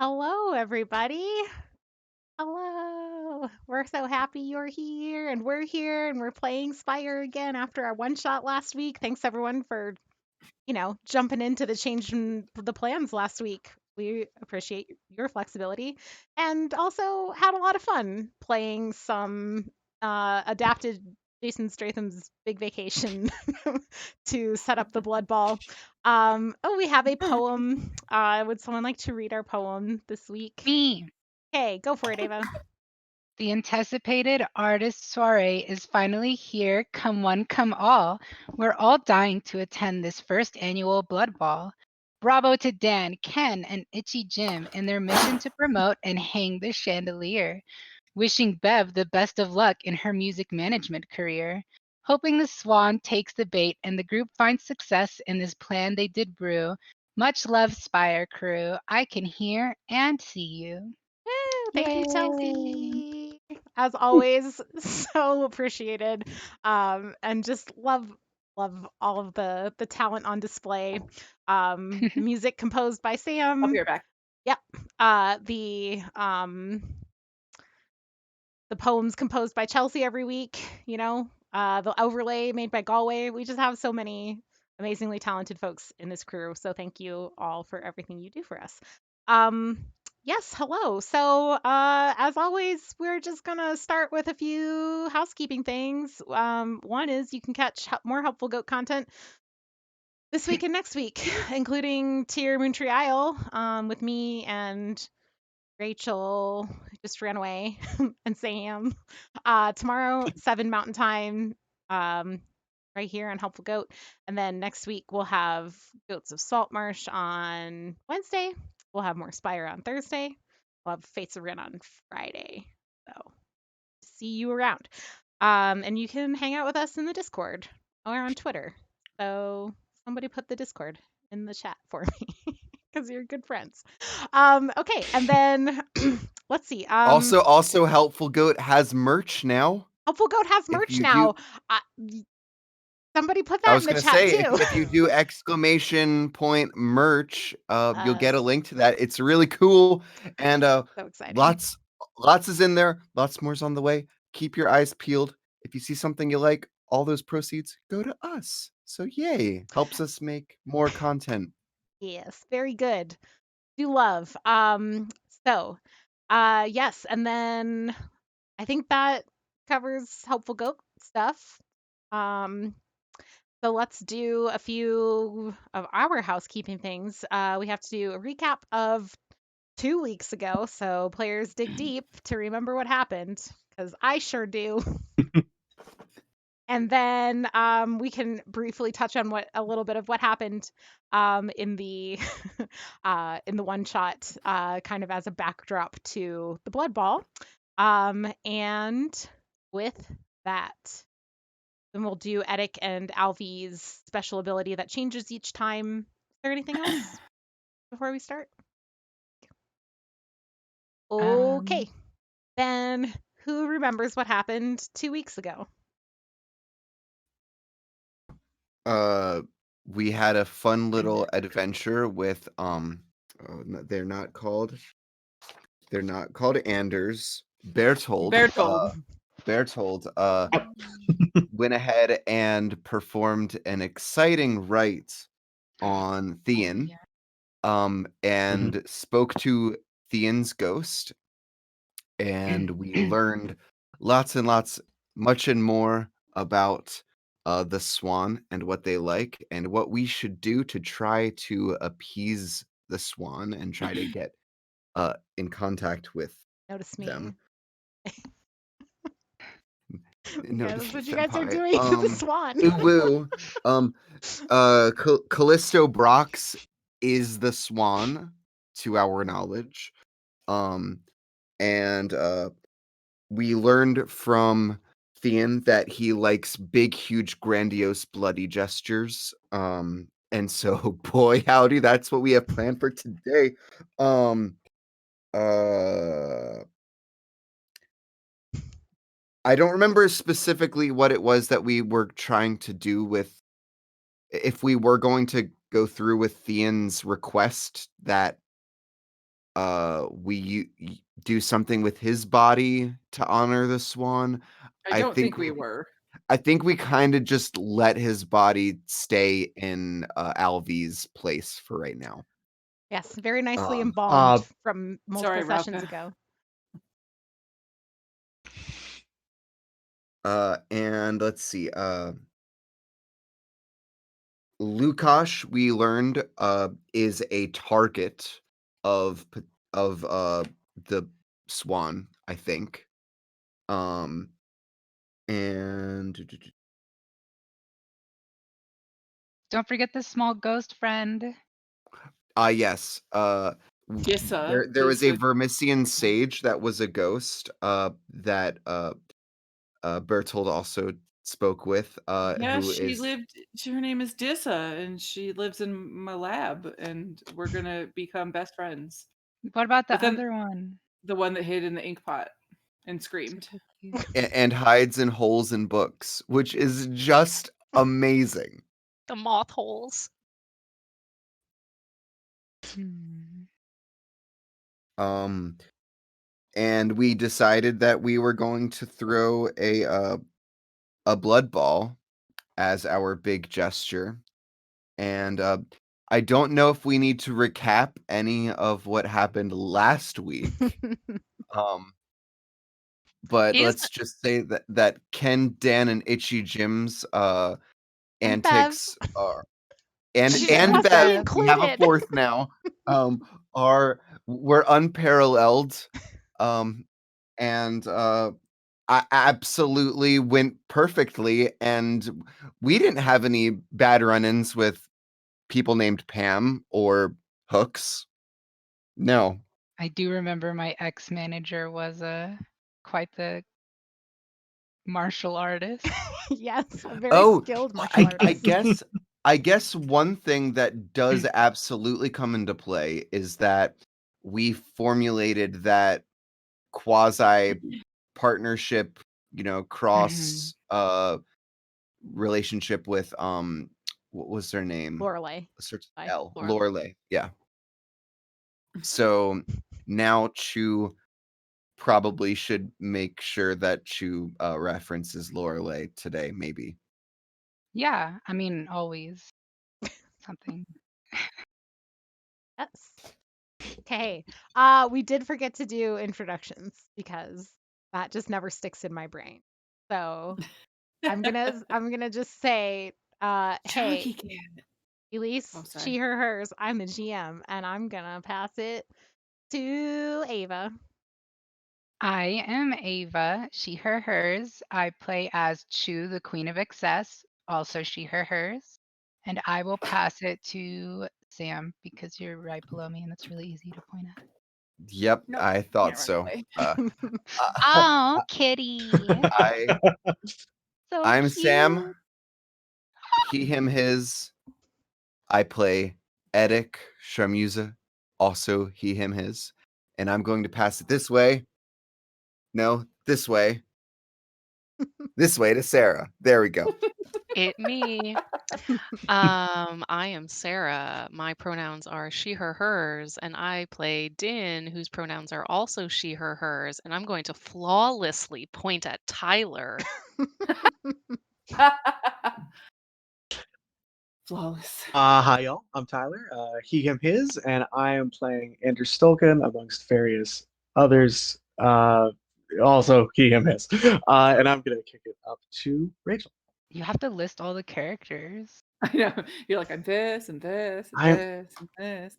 Hello, everybody. Hello. We're so happy you're here, and we're here, and we're playing Spire again after our one shot last week. Thanks everyone for, jumping into the change in the plans last week. We appreciate your flexibility and also had a lot of fun playing some adapted Jason Statham's Big Vacation to set up the blood ball. We have a poem. Would someone like to read our poem this week? Me. Okay, go for it, Ava. The anticipated artist soiree is finally here, come one, come all. We're all dying to attend this first annual Blood Ball. Bravo to Dan, Ken, and Itchy Jim in their mission to promote and hang the chandelier. Wishing Bev the best of luck in her music management career. Hoping the Swan takes the bait and the group finds success in this plan they did brew. Much love, Spire crew. I can hear and see you. Woo, thank you, Yay! Chelsea. As always, so appreciated. And just love all of the talent on display. The music composed by I'll be Sam. right back. Yep. The poems composed by Chelsea every week, the overlay made by Galway. We just have so many amazingly talented folks in this crew. So thank you all for everything you do for us. Yes, hello. So as always, we're just gonna start with a few housekeeping things. One is you can catch more helpful goat content this week and next week, including Tier Montreal with me and Rachel, who just ran away, and Sam. Tomorrow, 7 Mountain Time, right here on Helpful Goat. And then next week, we'll have Goats of Saltmarsh on Wednesday. We'll have more Spire on Thursday. We'll have Fates of Rin on Friday. So, see you around. And you can hang out with us in the Discord or on Twitter. So, somebody put the Discord in the chat for me because you're good friends. Okay, and then let's see. Also, Helpful Goat has merch now. Helpful Goat has If merch you now. do, Somebody put I that was in the gonna chat say too. if you do exclamation point merch, you'll Uh, get a link to that. It's really cool, and so exciting. lots is in there. Lots more's on the way. Keep your eyes peeled. If you see something you like, all those proceeds go to us. So yay, helps us make more content. Yes, very good. Do love. So, yes, and then I think that covers Helpful Goat stuff. Um, so let's do a few of our housekeeping things. We have to do a recap of 2 weeks ago, so players dig deep to remember what happened, because I sure do. And then we can briefly touch on what a little bit of what happened in the in the one shot, kind of as a backdrop to the Blood Ball. And with that, then we'll do Edic and Alvy's special ability that changes each time. Is there anything else before we start? Okay, then who remembers what happened 2 weeks ago? We had a fun little adventure with they're not called Anders. Bertold. Bertold. Bertold went ahead and performed an exciting rite on Theon. And spoke to Theon's ghost, and we learned lots and lots, much and more about the swan and what they like and what we should do to try to appease the swan and try to get in contact with Notice me. them. Yeah, that's what you guys are Senpai. doing to the swan. Ooh woo. Callisto Brox is the swan, to our knowledge. And we learned from Theon that he likes big, huge, grandiose, bloody gestures. And so, boy, howdy, that's what we have planned for today. Uh, I don't remember specifically what it was that we were trying to do with, if we were going to go through with Theon's request that we do something with his body to honor the swan. I don't think we were. I think we kind of just let his body stay in Alvy's place for right now. Yes, very nicely Um, embalmed from multiple Sorry, sessions Ralph. ago. And let's see. Lukash, we learned, is a target of the swan, I think. And Don't forget the small ghost friend. yes. Gissa There was is a the Vermissian sage that was a ghost that Bertold also spoke with. yeah, Who she is lived. Her name is Dissa, and she lives in my lab, and we're gonna become best friends. What about the But then other one? the one that hid in the ink pot and screamed. Super cute. and hides in holes in books, which is just amazing. The moth holes. Hmm. And we decided that we were going to throw a blood ball as our big gesture. And I don't know if we need to recap any of what happened last week. But Is let's just say that Ken, Dan, and Itchy Jim's And Bev. antics are She and wants to be Bev, we have a included. fourth now. We're unparalleled. And I absolutely went perfectly, and we didn't have any bad run-ins with people named Pam or Hooks. No. I do remember my ex-manager was quite the martial artist. Yes, a very Oh, skilled martial artist. I guess one thing that does absolutely come into play is that we formulated that quasi partnership, cross relationship with what was their name? Lorelei. Starts with Bye. L. Laura. Lorelei. Yeah. So now Chu probably should make sure that Chu references Lorelei today, maybe. Yeah, I mean, always something. Yes. Okay. We did forget to do introductions because that just never sticks in my brain. So I'm gonna just say, hey, Chunky can. Elise, Oh, sorry. she, her, hers. I'm the GM, and I'm gonna pass it to Ava. I am Ava, she, her, hers. I play as Chu, the Queen of Excess, also she, her, hers. And I will pass it to Sam because you're right below me and it's really easy to point at. Yep, Nope, I thought can't run so. away. Oh, kitty. So I'm cute. Sam. He, him, his. I play Edic Sharmuza, also he, him, his. And I'm going to pass it this way. No, this way. This way to Sarah. There we go. it me? I am Sarah. My pronouns are she, her, hers, and I play Din, whose pronouns are also she, her, hers, and I'm going to flawlessly point at Tyler. Flawless. Hi, y'all. I'm Tyler, he, him, his, and I am playing Andrew Stolken amongst various others, also he, him, his. And I'm going to kick it up to Rachel. You have to list all the characters. I know. You're like, I'm this and this and I am- this and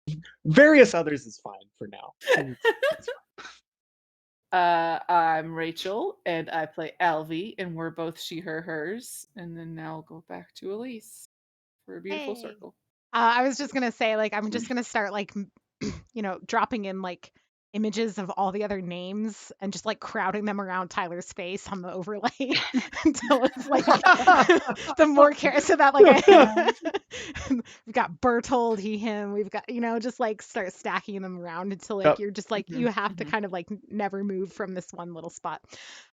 this. Various others is fine for now. It's fine. I'm Rachel, and I play Alvy, and we're both she, her, hers. And then now I'll go back to Elise for a beautiful Hey. circle. I was just gonna say, like, I'm just gonna start, like, dropping in, like, images of all the other names and just like crowding them around Tyler's face on the overlay until it's like the more so that like we've got Bertold, he, him, we've got, just like start stacking them around until like Yep. you're just like Mhm, you have to mhm. kind of like never move from this one little spot.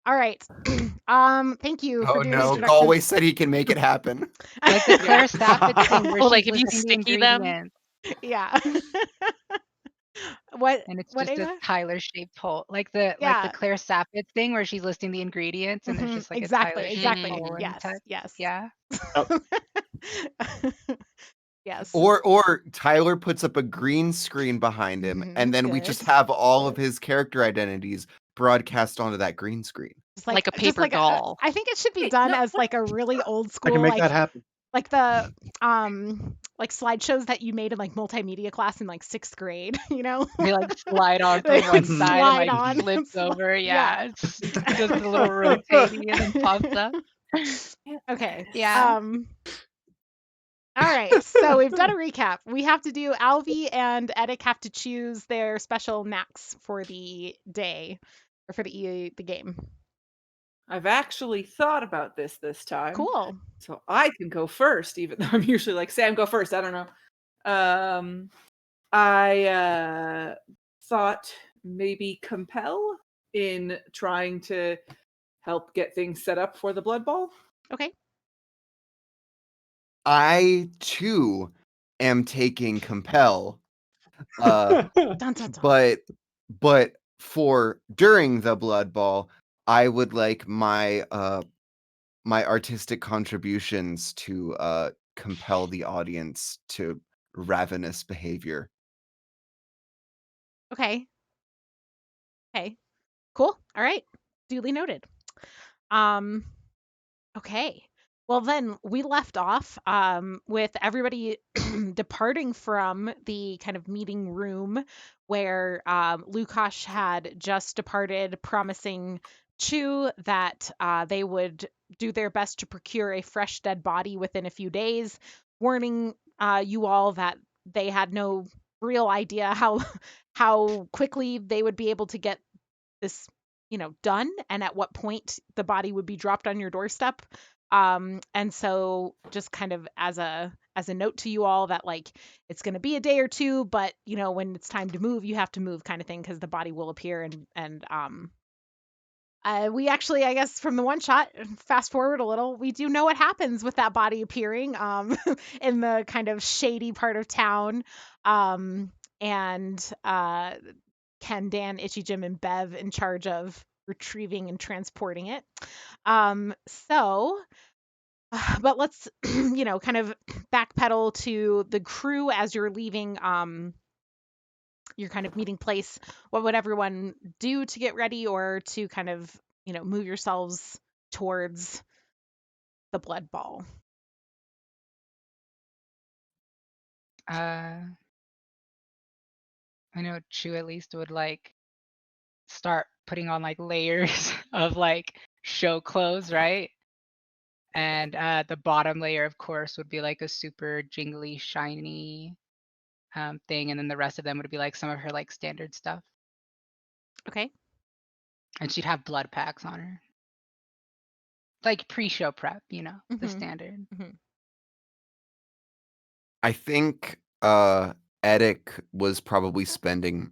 All right. Thank you for Oh doing the no, introduction. Galway said he can make it happen. Like the Claire Yeah. Stafford thing where Oh, she's like if you listing the sticky them? ingredients Yeah. What and it's what just a Ava? Tyler shaped hole. Like the Yeah. Claire Stafford thing where she's listing the ingredients and there's just like a Tyler shaped Exactly. hole in the Yes. text. Yes. Yeah. Yes. Or Tyler puts up a green screen behind him, and then we just Good. have all of his character identities broadcast onto that green screen. Just Like a paper doll. I think it should be done as like a really old I school, can make that happen. like the like slideshows that you made in like multimedia class in like 6th grade, They like slide on They, from like, one side and slide like on and flips over. yeah. Yeah. It's just a little rotating and then pops up. Okay. Yeah. All right. So we've done a recap. We have to do Alvi and Edic have to choose their special knacks for the day or for the game. I've actually thought about this time. Cool. So I can go first, even though I'm usually like, Sam, go first. I don't know. I thought maybe compel in trying to help get things set up for the blood ball. Okay. I too am taking compel, Dun, dun, dun. but for during the blood ball, I would like my my artistic contributions to compel the audience to ravenous behavior. Okay. Okay. Cool. All right. Duly noted. Um okay. Well then we left off with everybody departing from the kind of meeting room where Lukash had just departed, promising Chu that they would do their best to procure a fresh dead body within a few days, warning you all that they had no real idea how quickly they would be able to get this done and at what point the body would be dropped on your doorstep. And so just kind of as a note to you all that like it's going to be a day or two, but when it's time to move, you have to move kind of thing because the body will appear. And we actually, I guess, from the one shot, fast forward a little, we do know what happens with that body appearing in the kind of shady part of town. And Ken, Dan, Itchy Jim, and Bev in charge of retrieving and transporting it. So, but let's, kind of backpedal to the crew as you're leaving your kind of meeting place. What would everyone do to get ready or to kind of, move yourselves towards the blood ball? I know Chu at least would like start putting on like layers of like show clothes, right? And the bottom layer, of course, would be like a super jingly, shiny thing, and then the rest of them would be like some of her like standard stuff. Okay. And she'd have blood packs on her, like pre-show prep, the Mhm. standard. I think Edic was probably spending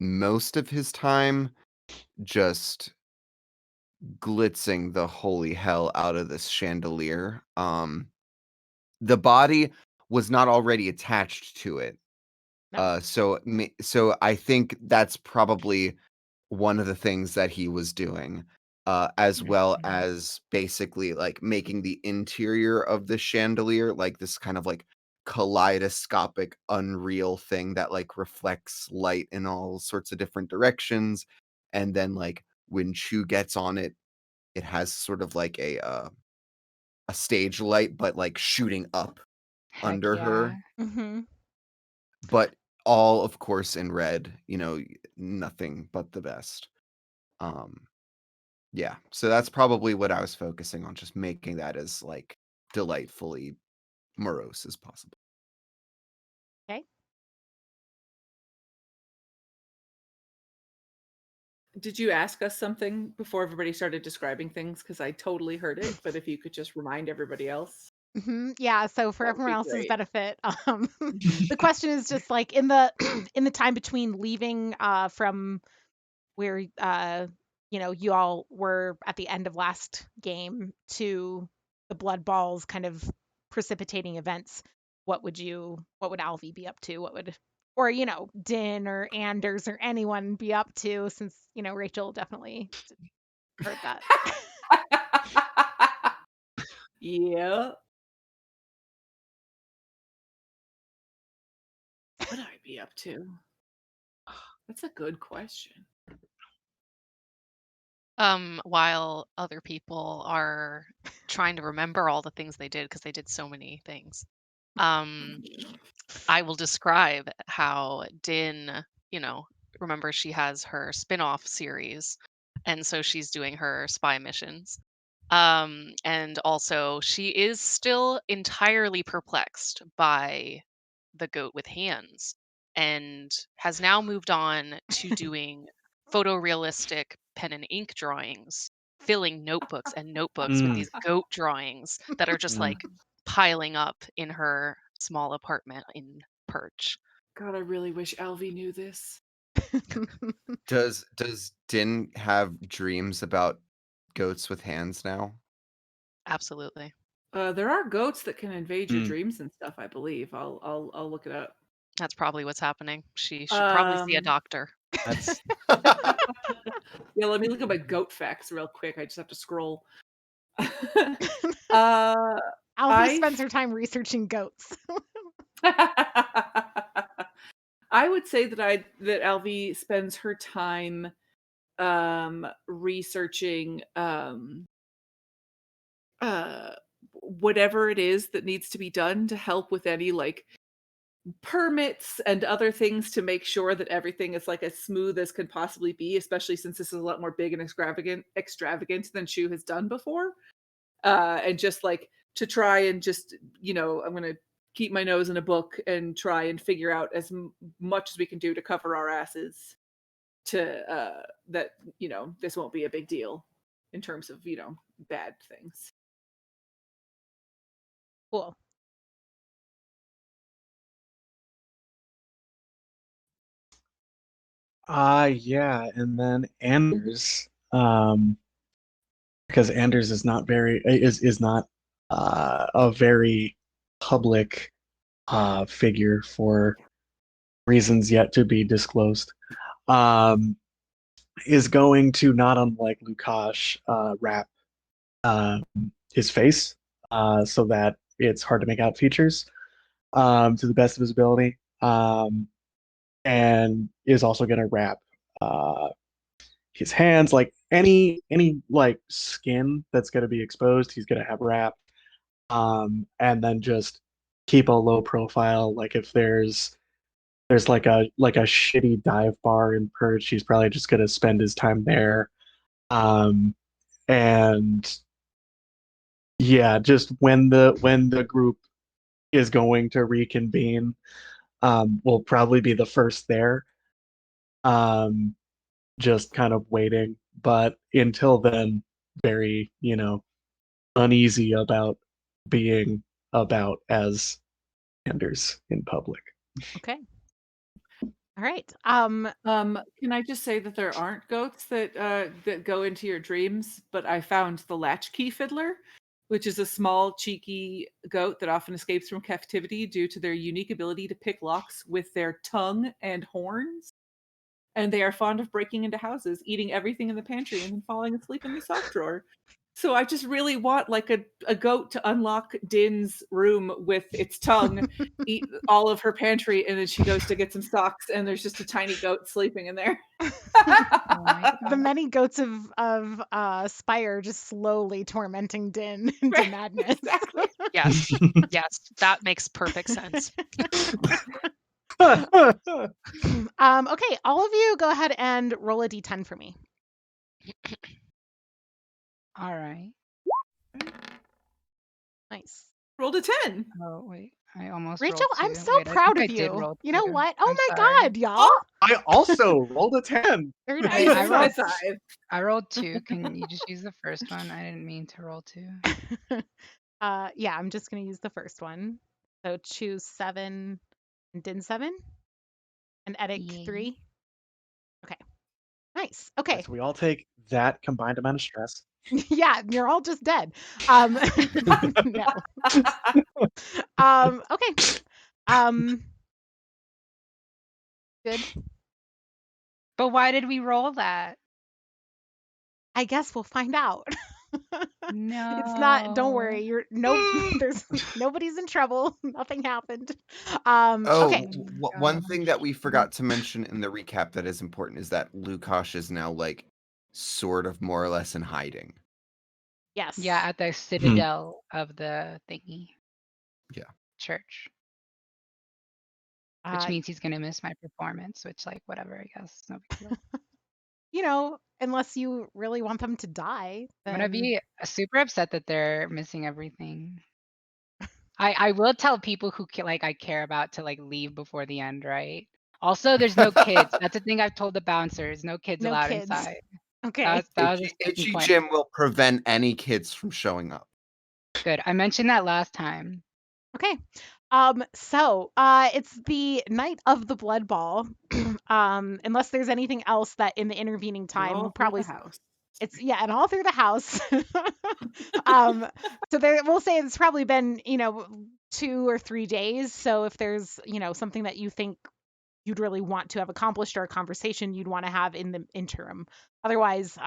most of his time just glitzing the holy hell out of this chandelier. The body was not already attached to it. No. So I think that's probably one of the things that he was doing, as well Mhm. as basically like making the interior of the chandelier like this kind of like kaleidoscopic, unreal thing that like reflects light in all sorts of different directions. And then like when Chu gets on it, it has sort of like a stage light, but like shooting up Heck under yeah. her. Mhm. But all of course in red, nothing but the best. Yeah, so that's probably what I was focusing on, just making that as like delightfully morose as possible. Okay. Did you ask us something before everybody started describing things? Because I totally heard it, but if you could just remind everybody else, Yeah, so for that would everyone be else's great. benefit, Mhm. the question is just like in the in the time between leaving from where you all were at the end of last game to the blood balls kind of precipitating events, what would Alvy be up to? What would or Din or Anders or anyone be up to since Rachel definitely heard that. Yeah. What would I be up to? That's a good question. While other people are trying to remember all the things they did because they did so many things. I will describe how Din, remember she has her spin-off series, and so she's doing her spy missions. And also she is still entirely perplexed by the goat with hands and has now moved on to doing photorealistic pen and ink drawings, filling notebooks and notebooks with Mm, these goat drawings that are just mm. like piling up in her small apartment in Perch. God, I really wish Alvy knew this. Does Din have dreams about goats with hands now? Absolutely. There are goats that can invade your Mm. dreams and stuff, I believe. I'll look it up. That's probably what's happening. She should probably see a Um, doctor. That's yeah, let me look at my goat facts real quick. I just have to scroll. uh, Alfie I spends her time researching goats. I would say that Alvy spends her time researching whatever it is that needs to be done to help with any like permits and other things to make sure that everything is like as smooth as can possibly be, especially since this is a lot more big and extravagant than Shu has done before. And just like to try and just, I'm going to keep my nose in a book and try and figure out as much as we can do to cover our asses to that, this won't be a big deal in terms of, bad things. Cool. yeah, and then Anders, because Anders is not a very public figure for reasons yet to be disclosed. Um, is going to, not unlike Lukash, wrap his face so that it's hard to make out features to the best of his ability, and is also going to wrap uh, his hands, like any like skin that's going to be exposed, he's going to have wrap, and then just keep a low profile. Like if there's like a shitty dive bar in Perch, he's probably just going to spend his time there. And yeah, just when the group is going to reconvene, will probably be the first there. Um, just kind of waiting, but until then, very uneasy about being about as Anders in public. Okay. All right. Can I just say that there aren't goats that go into your dreams, but I found the latchkey fiddler, which is a small, cheeky goat that often escapes from captivity due to their unique ability to pick locks with their tongue and horns. And they are fond of breaking into houses, eating everything in the pantry, and then falling asleep in the sock drawer. So I just really want like a goat to unlock Din's room with its tongue, eat all of her pantry, and then she goes to get some socks, and there's just a tiny goat sleeping in there. Oh my The god. many goats of Spire just slowly tormenting Din into Right, madness. exactly. Yes. Yes. That makes perfect sense. Okay, all of you go ahead and roll a d10 for me. All right. Nice. Rolled a 10. Oh wait, I almost Rachel, rolled I'm two. so Wait, I proud think of I did you. roll You know two. what? Oh I'm my sorry. god, y'all. I also rolled a 10. Very Wait, nice. I High rolled five. I rolled 2. Can you just use the first one? I didn't mean to roll 2. Yeah, I'm just gonna use the first one. So choose 7 and din 7 and edit Yay. 3. Okay. Nice. Okay. So we all take that combined amount of stress. Yeah, you're all just dead. No. Okay. Good. But why did we roll that? I guess we'll find out. No. It's not, don't worry. There's nobody's in trouble. Nothing happened. Oh, Okay. one thing that we forgot to mention in the recap that is important is that Lukash is now like sort of more or less in hiding. Yes. Yeah, at the citadel of the thingy. Yeah. Church. Which means he's gonna miss my performance, which like whatever, I guess. No big deal. You know, unless you really want them to die. I'm gonna then- be super upset that they're missing everything. I will tell people who like I care about to like leave before the end, right? Also, there's no kids. That's the thing I've told the bouncers. No kids No allowed kids. inside. Okay. That was a sticking Itchy point. Jim will prevent any kids from showing up. Good. I mentioned that last time. Okay. So it's the night of the blood ball. Unless there's anything else that in the intervening time All we'll through probably the house. it's and all through the house. So there we'll say it's probably been, 2 or 3 days. So if there's, something that you think you'd really want to have accomplished or a conversation you'd want to have in the interim. Otherwise,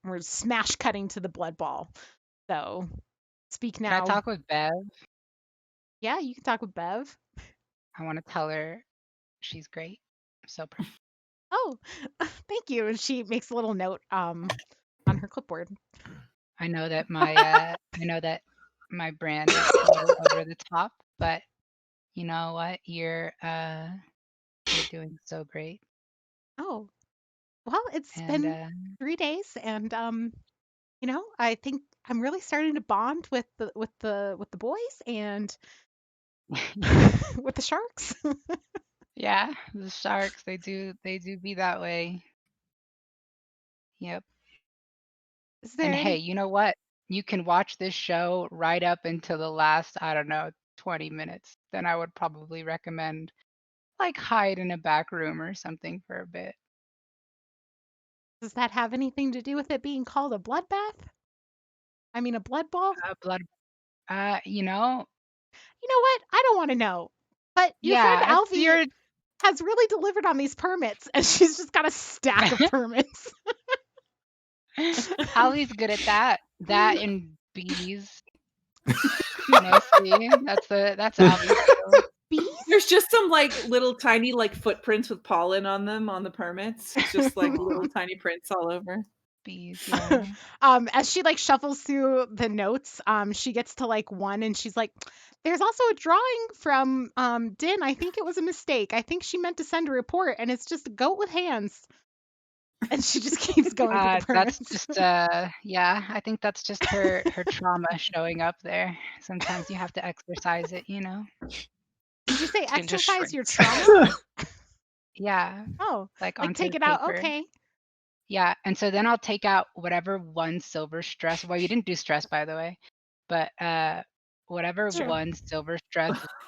we're smash cutting to the blood ball. So speak now. Can I talk with Bev? Yeah, you can talk with Bev. I want to tell her she's great. I'm so proud. Oh, thank you. And she makes a little note on her clipboard. I know that my brand is a little over the top, but you know what? You're doing so great. Oh, well, it's And been 3 days, and I think I'm really starting to bond with the boys and with the sharks. yeah, the sharks, they do be that way. Yep. Is there And any? hey, you know what? You can watch this show right up until the last, I don't know, 20 minutes. Then I would probably recommend like hide in a back room or something for a bit. Does that have anything to do with it being called a bloodbath? I mean, a blood ball? Blood. You know what? I don't want to know. But your friend Yeah, it's Alfie your has really delivered on these permits, and she's just got a stack of permits. Allie's good at that. That and bees. Mostly. That's Allie's skill. Bees? There's just some like little tiny like footprints with pollen on them on the permits. Just like little tiny prints all over. Bees, yeah. As she like shuffles through the notes, she gets to like one and she's like, there's also a drawing from Din. I think it was a mistake. I think she meant to send a report and it's just a goat with hands. And she just keeps going through the permits. That's just yeah, I think that's just her trauma showing up there. Sometimes you have to exercise it, you know. Did you say Din just exercise your shrinks. trauma? Yeah, Oh, like like onto take the it out. paper. Okay. Yeah, and so then I'll take out whatever one silver stress. Well, you didn't do stress, by the way, but whatever Sure. one silver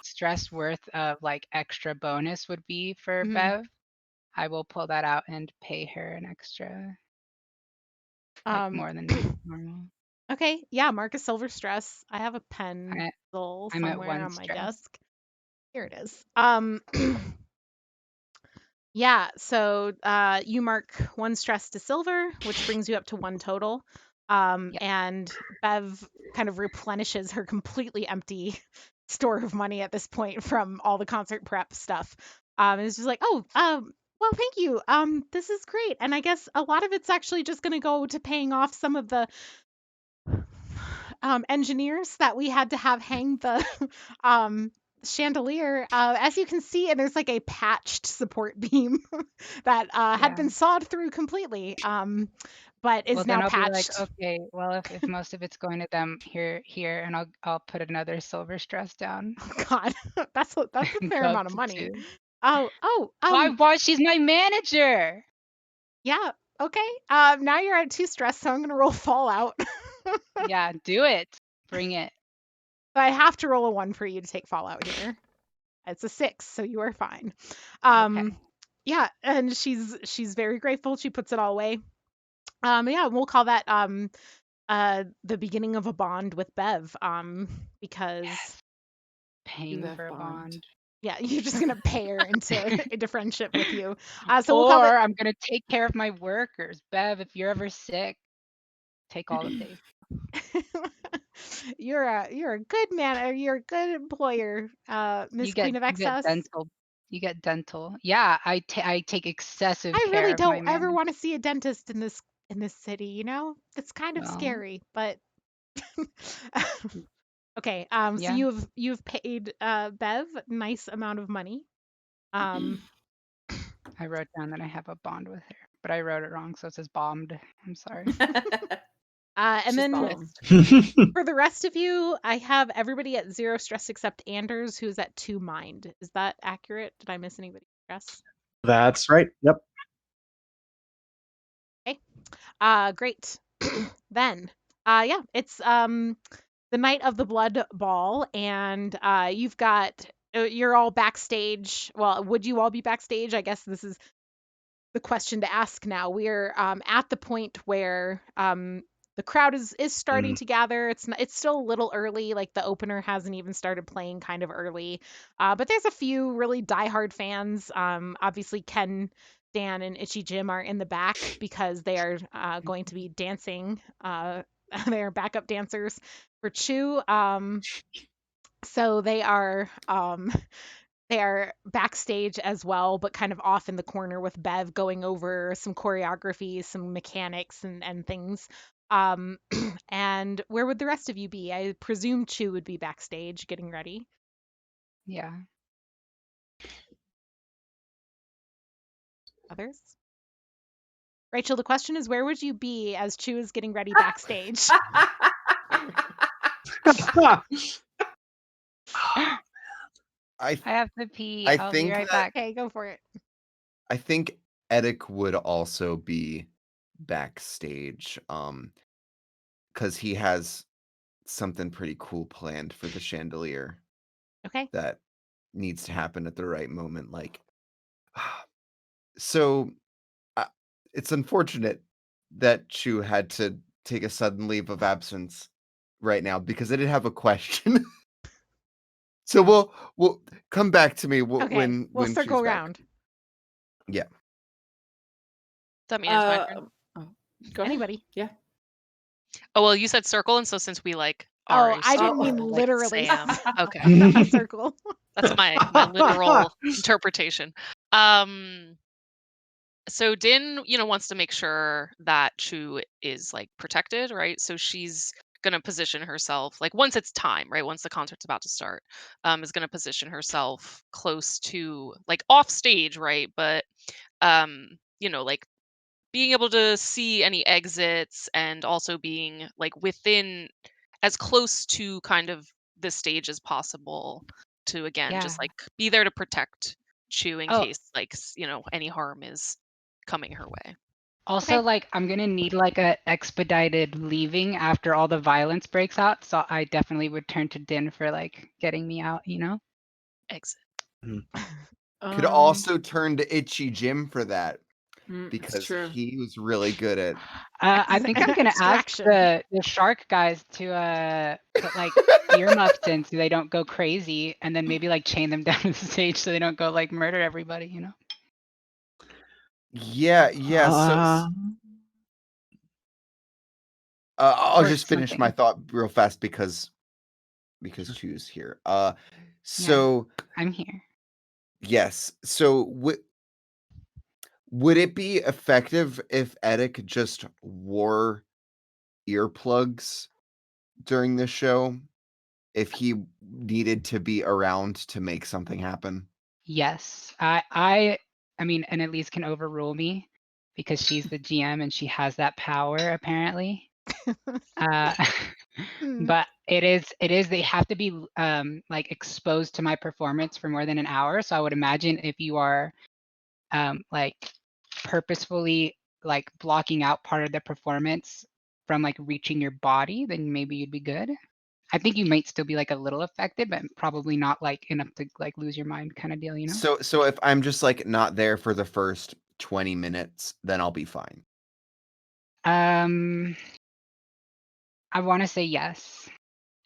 stress worth of like extra bonus would be for Mhm. Bev, I will pull that out and pay her an extra, like more than normal. Okay, yeah, mark a silver stress. I have a pencil I'm at somewhere one on my stress. desk. Here it is. Yeah, so you mark 1 stress to silver, which brings you up to 1 total. Yep. And Bev kind of replenishes her completely empty store of money at this point from all the concert prep stuff. And it's just like, oh, well, thank you. This is great. And I guess a lot of it's actually just going to go to paying off some of the engineers that we had to have hang the chandelier. As you can see, and there's like a patched support beam that had been sawed through completely, but is Well, now then I'll patched. be like, okay, well, if most of it's going to them here, and I'll put another silver stress down. Oh God, that's a fair Go amount up of to money. 2. Why? She's my manager. Yeah. Okay. Now you're at 2 stress, so I'm gonna roll Fallout. Yeah, do it. Bring it. But I have to roll a 1 for you to take Fallout here. It's a 6, so you are fine. Okay. Yeah, and she's very grateful. She puts it all away. Yeah, we'll call that the beginning of a bond with Bev. Because Yes. Paying Bev for a bond. bond. yeah, you're just gonna pay her into friendship with you. So we'll Or call it. I'm gonna take care of my workers. Bev, if you're ever sick, take all of these. You're a good man, or you're a good employer, Miss You get Queen of Excess. dental. You get dental. Yeah, I take excessive I care really of my don't ever man. want to see a dentist in this city, you know? It's kind of Well, scary, but okay. So yeah. you've paid Bev a nice amount of money. Um I wrote down that I have a bond with her, but I wrote it wrong, so it says bombed. I'm sorry. and She's then bombed. for the rest of you, I have everybody at 0 stress except Anders, who's at 2 mind. Is that accurate? Did I miss anybody stress? That's right. Yep. Great. Then, yeah, it's the night of the blood ball, and you've got you're all backstage. Well, would you all be backstage? I guess this is the question to ask now. We're at the point where the crowd is starting to gather. It's still a little early. Like the opener hasn't even started playing, kind of early. But there's a few really diehard fans. Obviously Ken, Dan, and Itchy Jim are in the back because they are going to be dancing. They are backup dancers for Chew. So they are backstage as well, but kind of off in the corner with Bev going over some choreography, some mechanics and things. Um, and where would the rest of you be? I presume Chu would be backstage getting ready. Yeah. Others? Rachel, the question is, where would you be as Chu is getting ready backstage? I have to pee. I I'll be think right that back. Okay, go for it. I think Edic would also be backstage, because he has something pretty cool planned for the chandelier Okay. that needs to happen at the right moment. Like, so it's unfortunate that Chu had to take a sudden leave of absence right now because I did have a question. So we'll come back to me Okay. when We'll circle Chu's back. around. Yeah. That means my turn. Go ahead. Anybody? Yeah. Oh well, you said circle, and so since we like Oh, already I didn't started, mean we'll, like, literally. Sam. Okay, Not circle. that's my literal interpretation. So Din, wants to make sure that Chu is like protected, right? So she's gonna position herself like once it's time, right? Once the concert's about to start, is gonna position herself close to like off stage, right? But like being able to see any exits and also being like within as close to kind of the stage as possible to again Yeah. just like be there to protect Chu in Oh. case like any harm is coming her way. Also, Okay. like, I'm gonna need like a expedited leaving after all the violence breaks out. So I definitely would turn to Din for like getting me out, Exit. Could also turn to Itchy Jim for that It's because true. he was really good at. I think I'm gonna ask Extraction. the shark guys to put like earmuffs in so they don't go crazy, and then maybe like chain them down to the stage so they don't go like murder everybody, Yeah. So I'll Or just finish my something. thought real fast because Chu's here. So I'm here. yes. So would it be effective if Edic just wore earplugs during the show if he needed to be around to make something happen? Yes. I mean, and at least can overrule me because she's the GM and she has that power apparently. Hmm. But It is. They have to be like exposed to my performance for more than an hour. So I would imagine if you are like purposefully like blocking out part of the performance from like reaching your body, then maybe you'd be good. I think you might still be like a little affected, but probably not like enough to like lose your mind kind of deal, you know? So if I'm just like not there for the first 20 minutes, then I'll be fine. I want to say yes.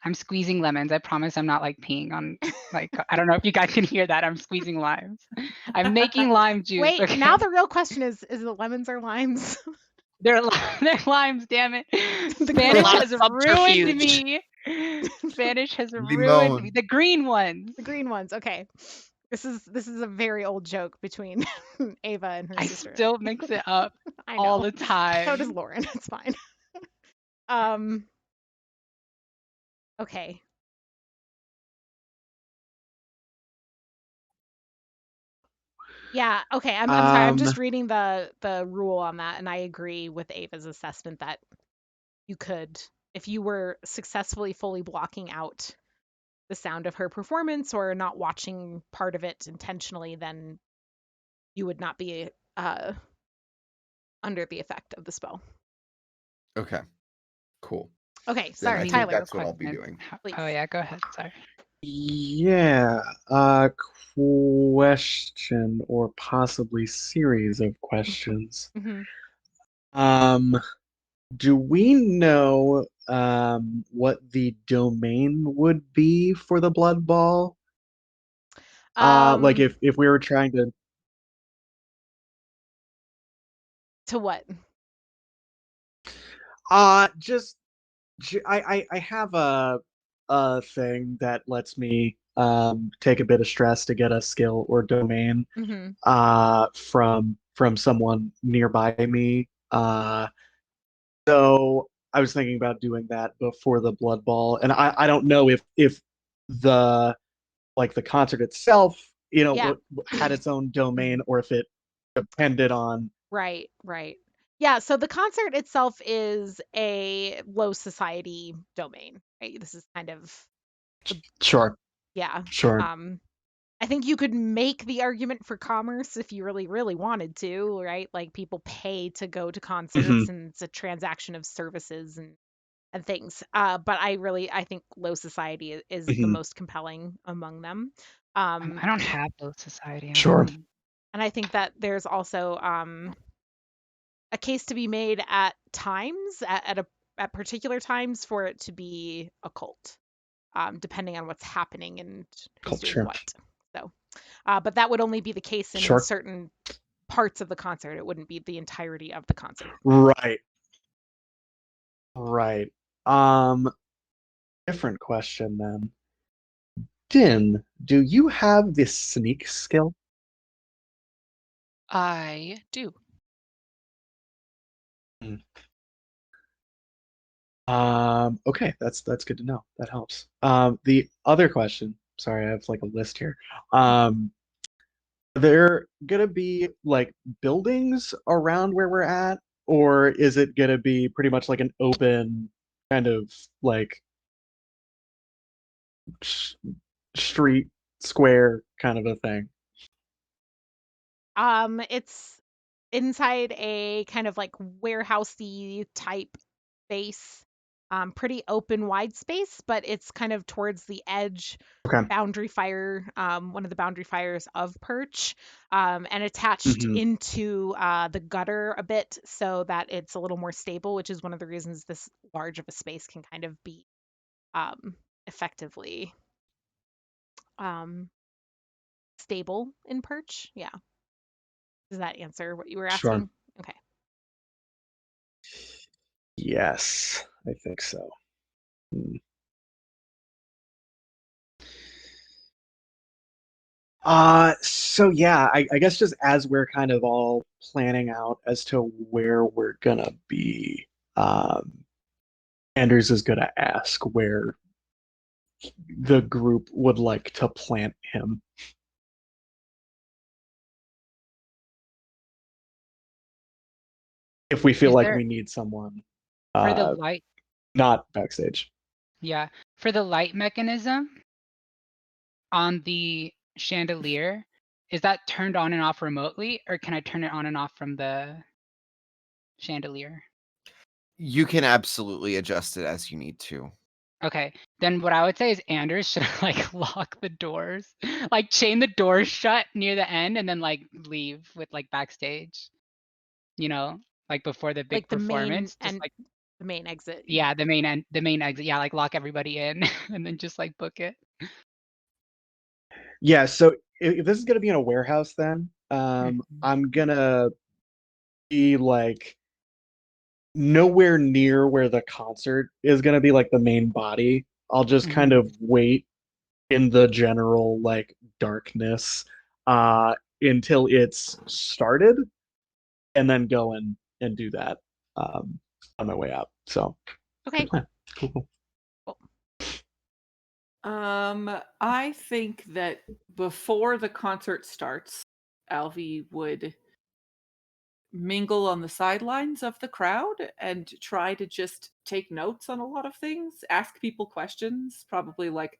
I'm squeezing lemons. I promise I'm not like peeing on like I don't know if you guys can hear that. I'm squeezing limes. I'm making lime juice. Wait, Okay? now the real question is it lemons or limes? They're limes, damn it. The Spanish green has ones. ruined Subterfuge. me. Spanish has ruined me. Limon. The green ones. The green ones. Okay. This is a very old joke between Ava and her I sister. still mix it up I all know. the time. So does Lauren. It's fine. Okay. Yeah, okay. I'm sorry. I'm just reading the rule on that, and I agree with Ava's assessment that you could, if you were successfully fully blocking out the sound of her performance or not watching part of it intentionally, then you would not be under the effect of the spell. Okay. Cool. Okay, Then sorry, I think Tyler, that's what I'll be doing. please. Oh yeah, go ahead. Sorry. Yeah, question or possibly series of questions. Mhm. Um, do we know what the domain would be for the blood ball? Like Um, if we were trying to what? just I have a thing that lets me take a bit of stress to get a skill or domain Mhm. from someone nearby me. So I was thinking about doing that before the blood ball, and I don't know if the like the concert itself, Yeah. had its own domain or if it depended on. Right, right. Yeah, so the concert itself is a low society domain, right? This is kind of Sure, yeah. sure. Um, I think you could make the argument for commerce if you really, really wanted to, right? Like people pay to go to Hmm. concerts and it's a transaction of services and things. But I think low society is the Hmm. most compelling among them. I don't have those society. Sure. And I think that there's also a case to be made at times, at particular times, for it to be a cult, depending on what's happening and who's doing Culture. what. So, but that would only be the case in Sure. certain parts of the concert. It wouldn't be the entirety of the concert. Right. Right. Um, Different question then. Din, do you have this sneak skill? I do. Hmm. Okay, that's good to know. That helps. The other question, sorry, I have like a list here. Are there gonna be like buildings around where we're at, or is it gonna be pretty much like an open kind of like sh street square kind of a thing? It's inside a kind of like warehousey type space. Pretty open, wide space, but it's kind of towards the edge Okay. boundary fire, one of the boundary fires of Perch, and attached Hmm. into the gutter a bit so that it's a little more stable, which is one of the reasons this large of a space can kind of be effectively um, stable in Perch. Yeah. Does that answer what you were Sure. asking? Okay. Yes, I think so. Hmm. So yeah, I guess just as we're kind of all planning out as to where we're gonna be, um, Anders is gonna ask where the group would like to plant him. If we feel Is like there we need someone, for the uh, light not backstage. Yeah. For the light mechanism on the chandelier, is that turned on and off remotely, or can I turn it on and off from the chandelier? You can absolutely adjust it as you need to. Okay, then what I would say is Anders should like lock the doors, like chain the doors shut near the end, and then like leave with like backstage. You know, like before the big Like the main performance, just and like the main exit. yeah, the main exit. Yeah, like lock everybody in and then just like book it. Yeah, so if this is gonna be in a warehouse, then Mhm. I'm gonna be like nowhere near where the concert is gonna be, like the main body. I'll just kind Mhm. of wait in the general like darkness until it's started, and then go and do that on my way out. So Okay. good plan. Cool, cool. Cool. I think that before the concert starts, Alvi would mingle on the sidelines of the crowd and try to just take notes on a lot of things, ask people questions, probably like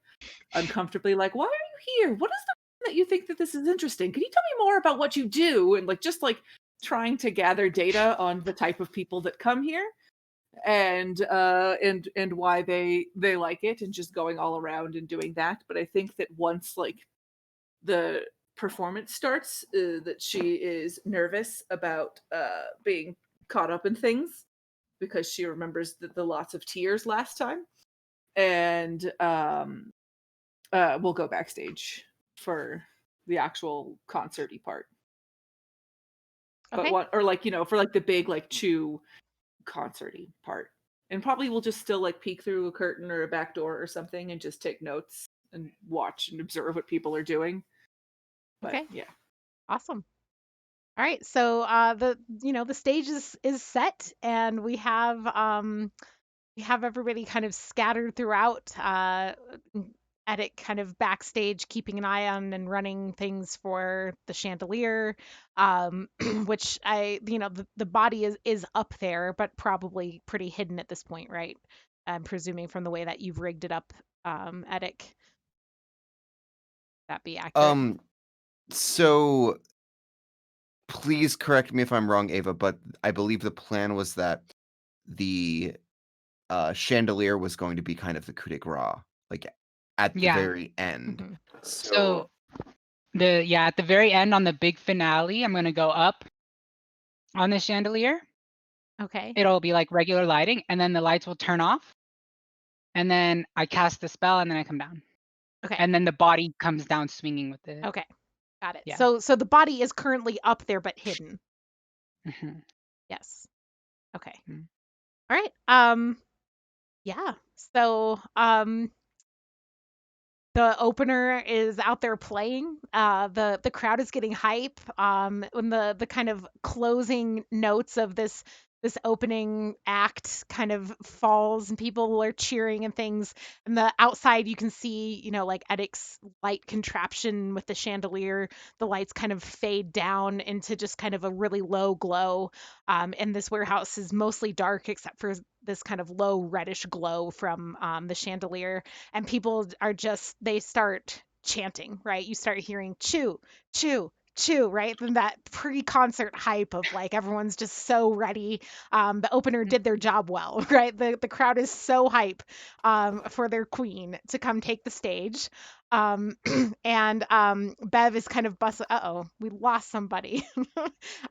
uncomfortably, like, why are you here? What is the reason that you think that this is interesting? Can you tell me more about what you do? And like just like trying to gather data on the type of people that come here and why they like it, and just going all around and doing that. But I think that once like the performance starts, that she is nervous about being caught up in things because she remembers the lots of tears last time, and we'll go backstage for the actual concerty part. But Okay. what, or like, for like the big like chew concerty part. And probably we'll just still like peek through a curtain or a back door or something and just take notes and watch and observe what people are doing. But Okay. yeah. Awesome. All right. So the stage is set, and we have everybody kind of scattered throughout, Edit kind of backstage, keeping an eye on and running things for the chandelier, which the body is up there, but probably pretty hidden at this point, right? I'm presuming from the way that you've rigged it up, Edit. That be accurate? So please correct me if I'm wrong, Ava, but I believe the plan was that the chandelier was going to be kind of the coup de grace, like at the Yeah. very end. Mhm. So at the very end on the big finale, I'm gonna go up on the chandelier. Okay. It'll be like regular lighting, and then the lights will turn off, and then I cast the spell, and then I come down, Okay. and then the body comes down swinging with it. Okay. Got it. Yeah. So the body is currently up there but hidden. Mhm. Yes. Okay. Mm. All right. Yeah. So the opener is out there playing. The crowd is getting hype. When the kind of closing notes of this opening act kind of falls and people are cheering and things. And the outside you can see, like Edic's light contraption with the chandelier. The lights kind of fade down into just kind of a really low glow. And this warehouse is mostly dark except for this kind of low reddish glow from the chandelier, and people are just they start chanting, right? You start hearing chew, chew, chew, right? Then that pre-concert hype of like everyone's just so ready. The opener did their job well, right? The crowd is so hype for their queen to come take the stage. And Bev is kind of busting. Uh-oh, we lost somebody.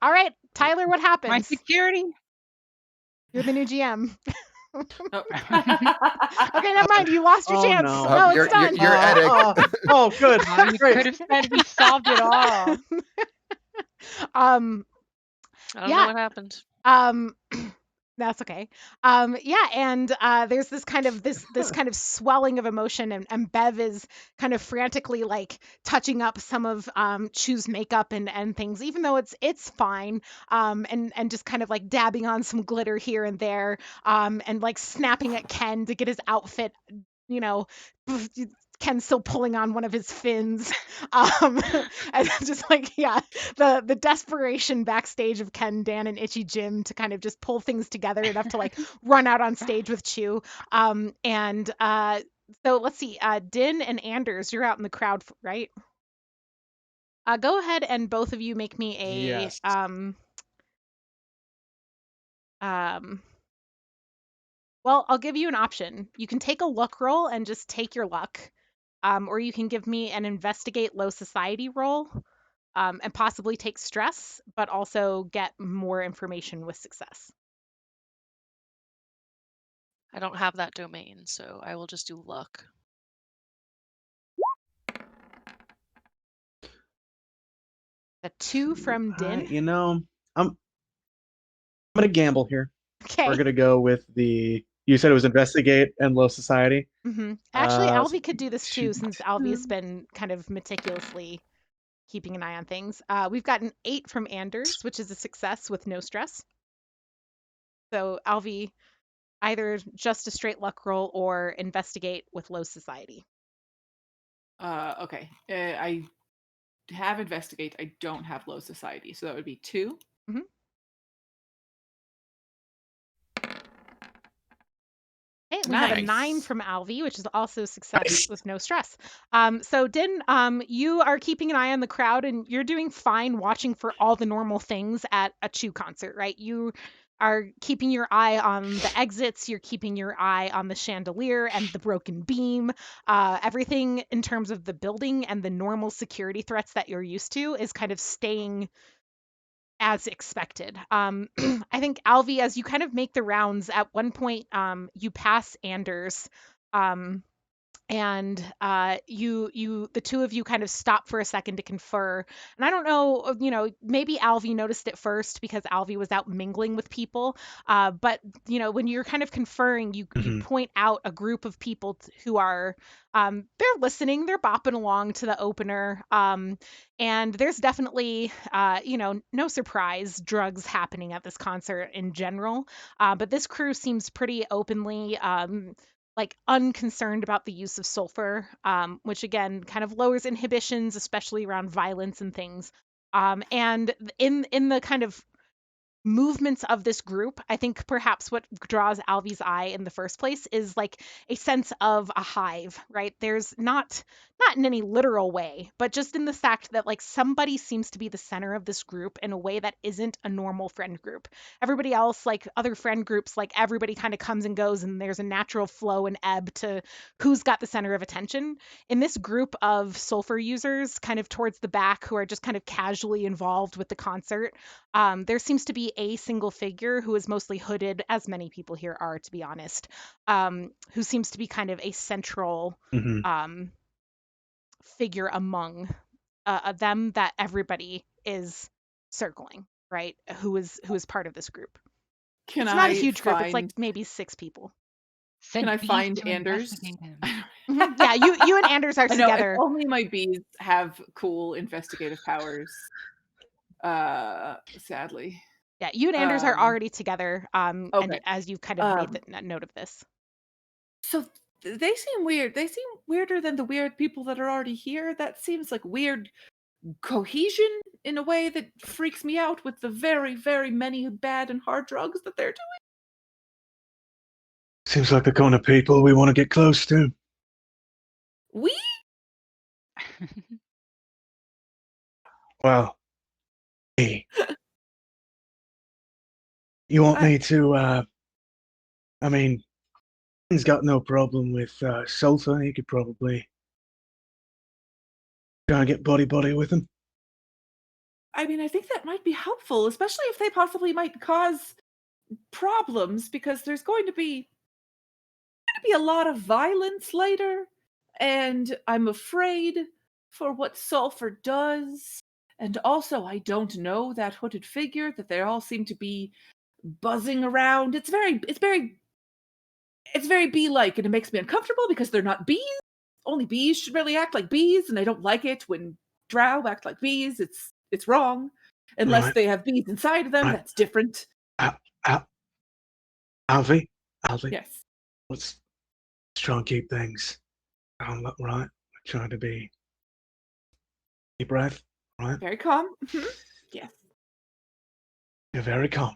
All right, Tyler, what My happens? security. You're the new GM. Oh. Okay, never mind. You lost your Oh chance. no. No, it's You're done. Edic. Oh, good. You Great. could have said we solved it all. um, I don't know yeah. what happened. Um, that's okay. Yeah, and there's this kind of swelling of emotion, and Bev is kind of frantically like touching up some of Chu's makeup and things, even though it's fine. And just kind of like dabbing on some glitter here and there. And like snapping at Ken to get his outfit, you know, Ken's still pulling on one of his fins. And just like, yeah, the desperation backstage of Ken, Dan, and Itchy Jim to kind of just pull things together enough to like run out on stage with Chew. So let's see, Din and Anders, you're out in the crowd, right? Go ahead and both of you make me a Yes. Well, I'll give you an option. You can take a luck roll and just take your luck, or you can give me an investigate low society roll, and possibly take stress, but also get more information with success. I don't have that domain, so I will just do luck. A 2 from Din. You know, I'm gonna gamble here. We're Okay. gonna go with the. You said it was investigate and low society. Actually, So Alvi could do this too, shoot. since Alvi's been kind of meticulously keeping an eye on things. We've got an 8 from Anders, which is a success with no stress. So Alvi, either just a straight luck roll or investigate with low society. Okay. I have investigate. I don't have low society, so that would be 2. Okay, we have a 9 Nice. from Alvi, which is also success with no stress. So Din, you are keeping an eye on the crowd, and you're doing fine watching for all the normal things at a Chew concert, right? You are keeping your eye on the exits, you're keeping your eye on the chandelier and the broken beam. Everything in terms of the building and the normal security threats that you're used to is kind of staying as expected. I think Alvi, as you kind of make the rounds, at one point, you pass Anders, um, and the two of you kind of stop for a second to confer. And I don't know, maybe Alvi noticed it first because Alvi was out mingling with people. But when you're kind of conferring, you point out a group of people who are they're listening, they're bopping along to the opener. And there's definitely no surprise drugs happening at this concert in general. But this crew seems pretty openly like unconcerned about the use of sulfur, which again kind of lowers inhibitions, especially around violence and things. And in the kind of movements of this group, I think perhaps what draws Alvi's eye in the first place is like a sense of a hive, right? There's not in any literal way, but just in the fact that like somebody seems to be the center of this group in a way that isn't a normal friend group. Everybody else, like other friend groups, like everybody kind of comes and goes and there's a natural flow and ebb to who's got the center of attention. In this group of sulfur users kind of towards the back who are just kind of casually involved with the concert, there seems to be a single figure who is mostly hooded, as many people here are, to be honest, who seems to be kind of a central figure among them that everybody is circling, right? Who is part of this group. Can It's not a I huge group. It's like find? maybe 6 people. Send Can I bees find to Anders? investigate him. Yeah, you and Anders are I know. If together. only my bees have cool investigative powers. Sadly. Yeah, you and Anders are already together. And Okay. as you've kind of made the note of this. So they seem weird. They seem weirder than the weird people that are already here. That seems like weird cohesion in a way that freaks me out with the very, very many bad and hard drugs that they're doing. Seems like the kind of people we want to get close to. We? Well, hey. You want me to, I mean, he's got no problem with sulfur. He could probably try and get body with him. I mean, I think that might be helpful, especially if they possibly might cause problems, because there's going to be a lot of violence later, and I'm afraid for what sulfur does. And also, I don't know that hooded figure that they all seem to be buzzing around. It's very bee-like, and it makes me uncomfortable because they're not bees. Only bees should really act like bees, and I don't like it when drow act like bees. It's wrong. Unless Right. they have bees inside of them, Right. that's different. Alvi? Yes. Let's try and keep things Right. Trying to be. Deep breath. Right. Very calm. Yes. You're very calm.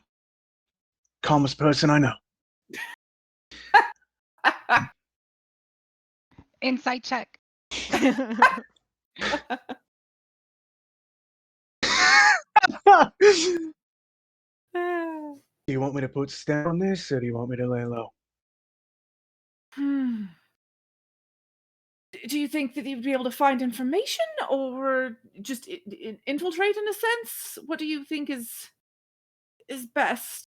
Calmest person I know. Insight check. Do you want me to put stamp on this, or do you want me to lay low? Do you think that you'd be able to find information, or just infiltrate in a sense? What do you think is best?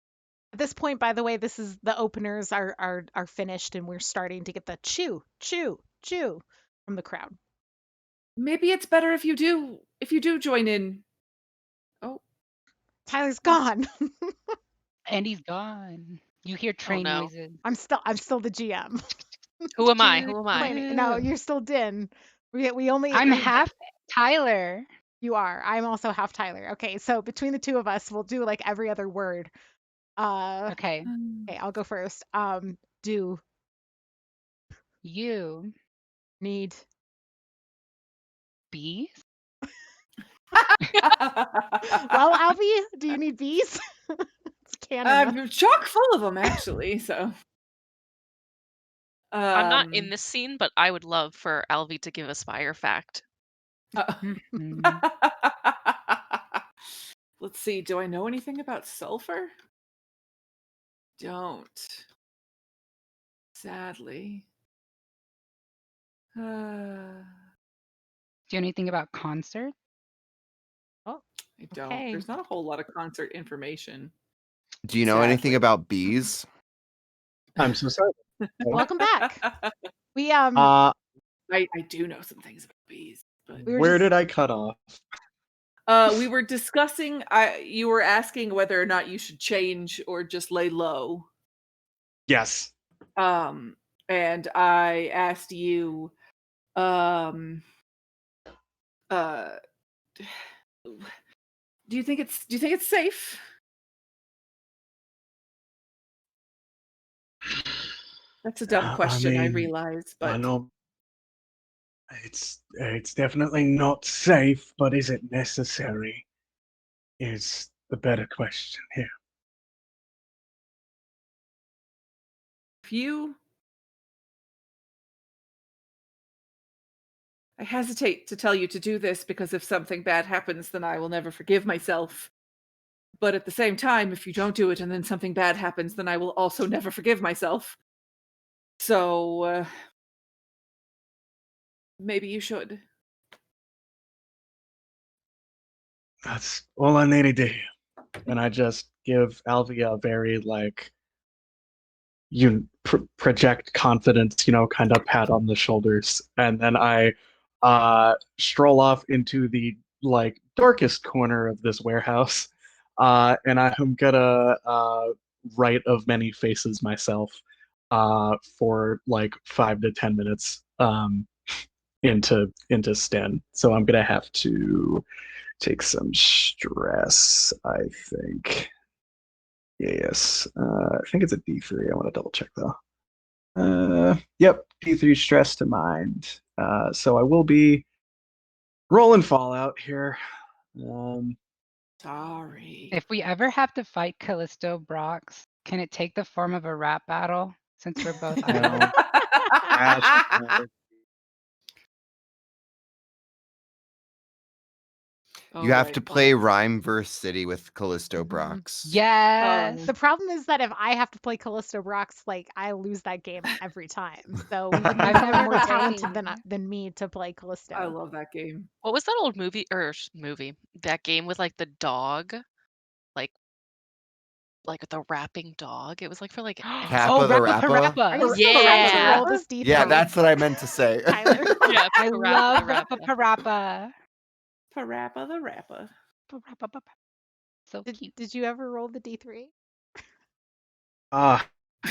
At this point, by the way, this is the openers are finished, and we're starting to get the chew from the crowd. Maybe it's better if you do join in. Oh, Tyler's gone. And he's gone. You hear train no. noises. I'm still the GM. Who am I? Who am I? No, you're still Din. We only. I'm half Tyler. You are. I'm also half Tyler. Okay, so between the two of us, we'll do like every other word. Okay. Okay, I'll go first. Do You need bees? well, Albie, do you need bees? It's canon. Chock full of them, actually. So I'm not in this scene, but I would love for Alvy to give a Spire fact. Let's see. Do I know anything about sulfur? Don't. Sadly. Do you know anything about concert? Oh, I don't. okay. There's not a whole lot of concert information. Do you know anything Sadly. about bees? I'm so sorry. Welcome back. We I do know some things about bees, but Where did I cut off? we were discussing. You were asking whether or not you should change or just lay low. Yes. And I asked you, do you think it's safe? That's a dumb question, I realize, but I know it's definitely not safe, but is it necessary? Is the better question here. I hesitate to tell you to do this because if something bad happens, then I will never forgive myself. But at the same time, if you don't do it and then something bad happens, then I will also never forgive myself. So, maybe you should. That's all I needed to hear. And I just give Alvia a very project confidence, kind of pat on the shoulders, and then I stroll off into the darkest corner of this warehouse, and I'm gonna write of many faces myself for 5 to 10 minutes into Sten. So I'm gonna have to take some stress, I think. Yes. I think it's a D3. I want to double check though. Yep, D3 stress to mind. So I will be rolling Fallout here. Sorry. If we ever have to fight Callisto Brox, can it take the form of a rap battle? Since we're both No. You have to play Rhyme Verse City with Callisto Mhm. Brox. Yes. The problem is that if I have to play Callisto Brox, I lose that game every time. So we would need I've someone never more played. talented than me to play Callisto. I love that game. What was that old movie that game with the dog, like the rapping dog? It was for Kappa the Rappa Rappa? Parappa. Are you still trying to Yeah. roll this D3? Yeah, that's what I meant to say. Tyler. Yeah, I love Rappa. Rappa Parappa. Parappa the Rappa. So cute. Did you ever roll the D3?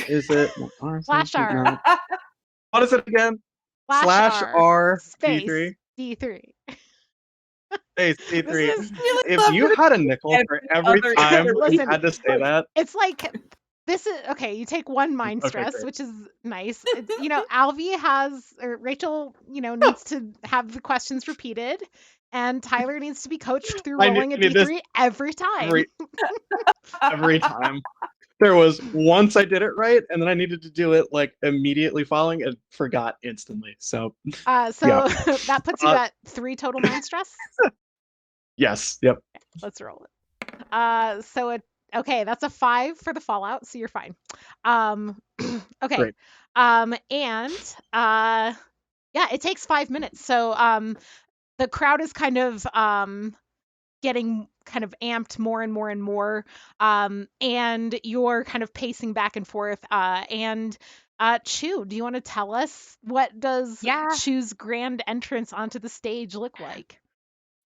Is it Slash R. No. What is it again? Slash R space D3. D3. Space D3. This is If you had a nickel for every time you Listen, had to say that, it's like This is okay. You take one mind Okay, stress, great. which is nice. It's, Alvy or Rachel, needs to have the questions repeated, and Tyler needs to be coached through I rolling a need this D3 every time. every time. There was once I did it right, and then I needed to do it like immediately following and forgot instantly. So So that puts you Uh, at 3 total mind stress. yes, yep. Let's roll it. Okay, that's a 5 for the fallout, so you're fine. Okay. Great. Yeah, it takes 5 minutes. So the crowd is kind of getting kind of amped more and more and more, and you're kind of pacing back and forth. And Chu, do you want to tell us what does Yeah. Chu's grand entrance onto the stage look like?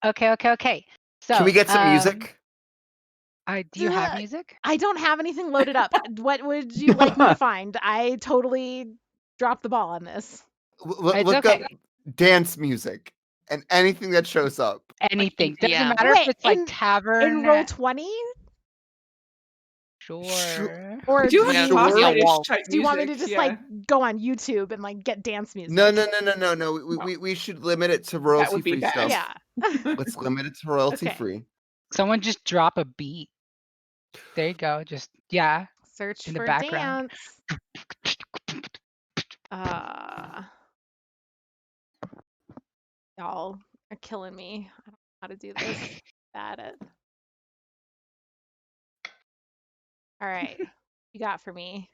Okay. So Can we get some music? do you have music? I don't have anything loaded up. What would you like me to find? I totally dropped the ball on this. It's Look okay. up dance music and anything that shows up. Anything. Doesn't EDM. matter Wait, if it's like in tavern. roll 20, Sure. or We do do have you, Yeah, Sure. British waltz. type do you want me to music, just yeah. like go on YouTube and like get dance music? No. We should limit it to royalty be free bad. stuff. Yeah. Let's limit it to royalty free. Someone just drop a beat. There you go. Just Search in the for background. dance. Y'all are killing me. I don't know how to do this. Bad at. All right. You got for me.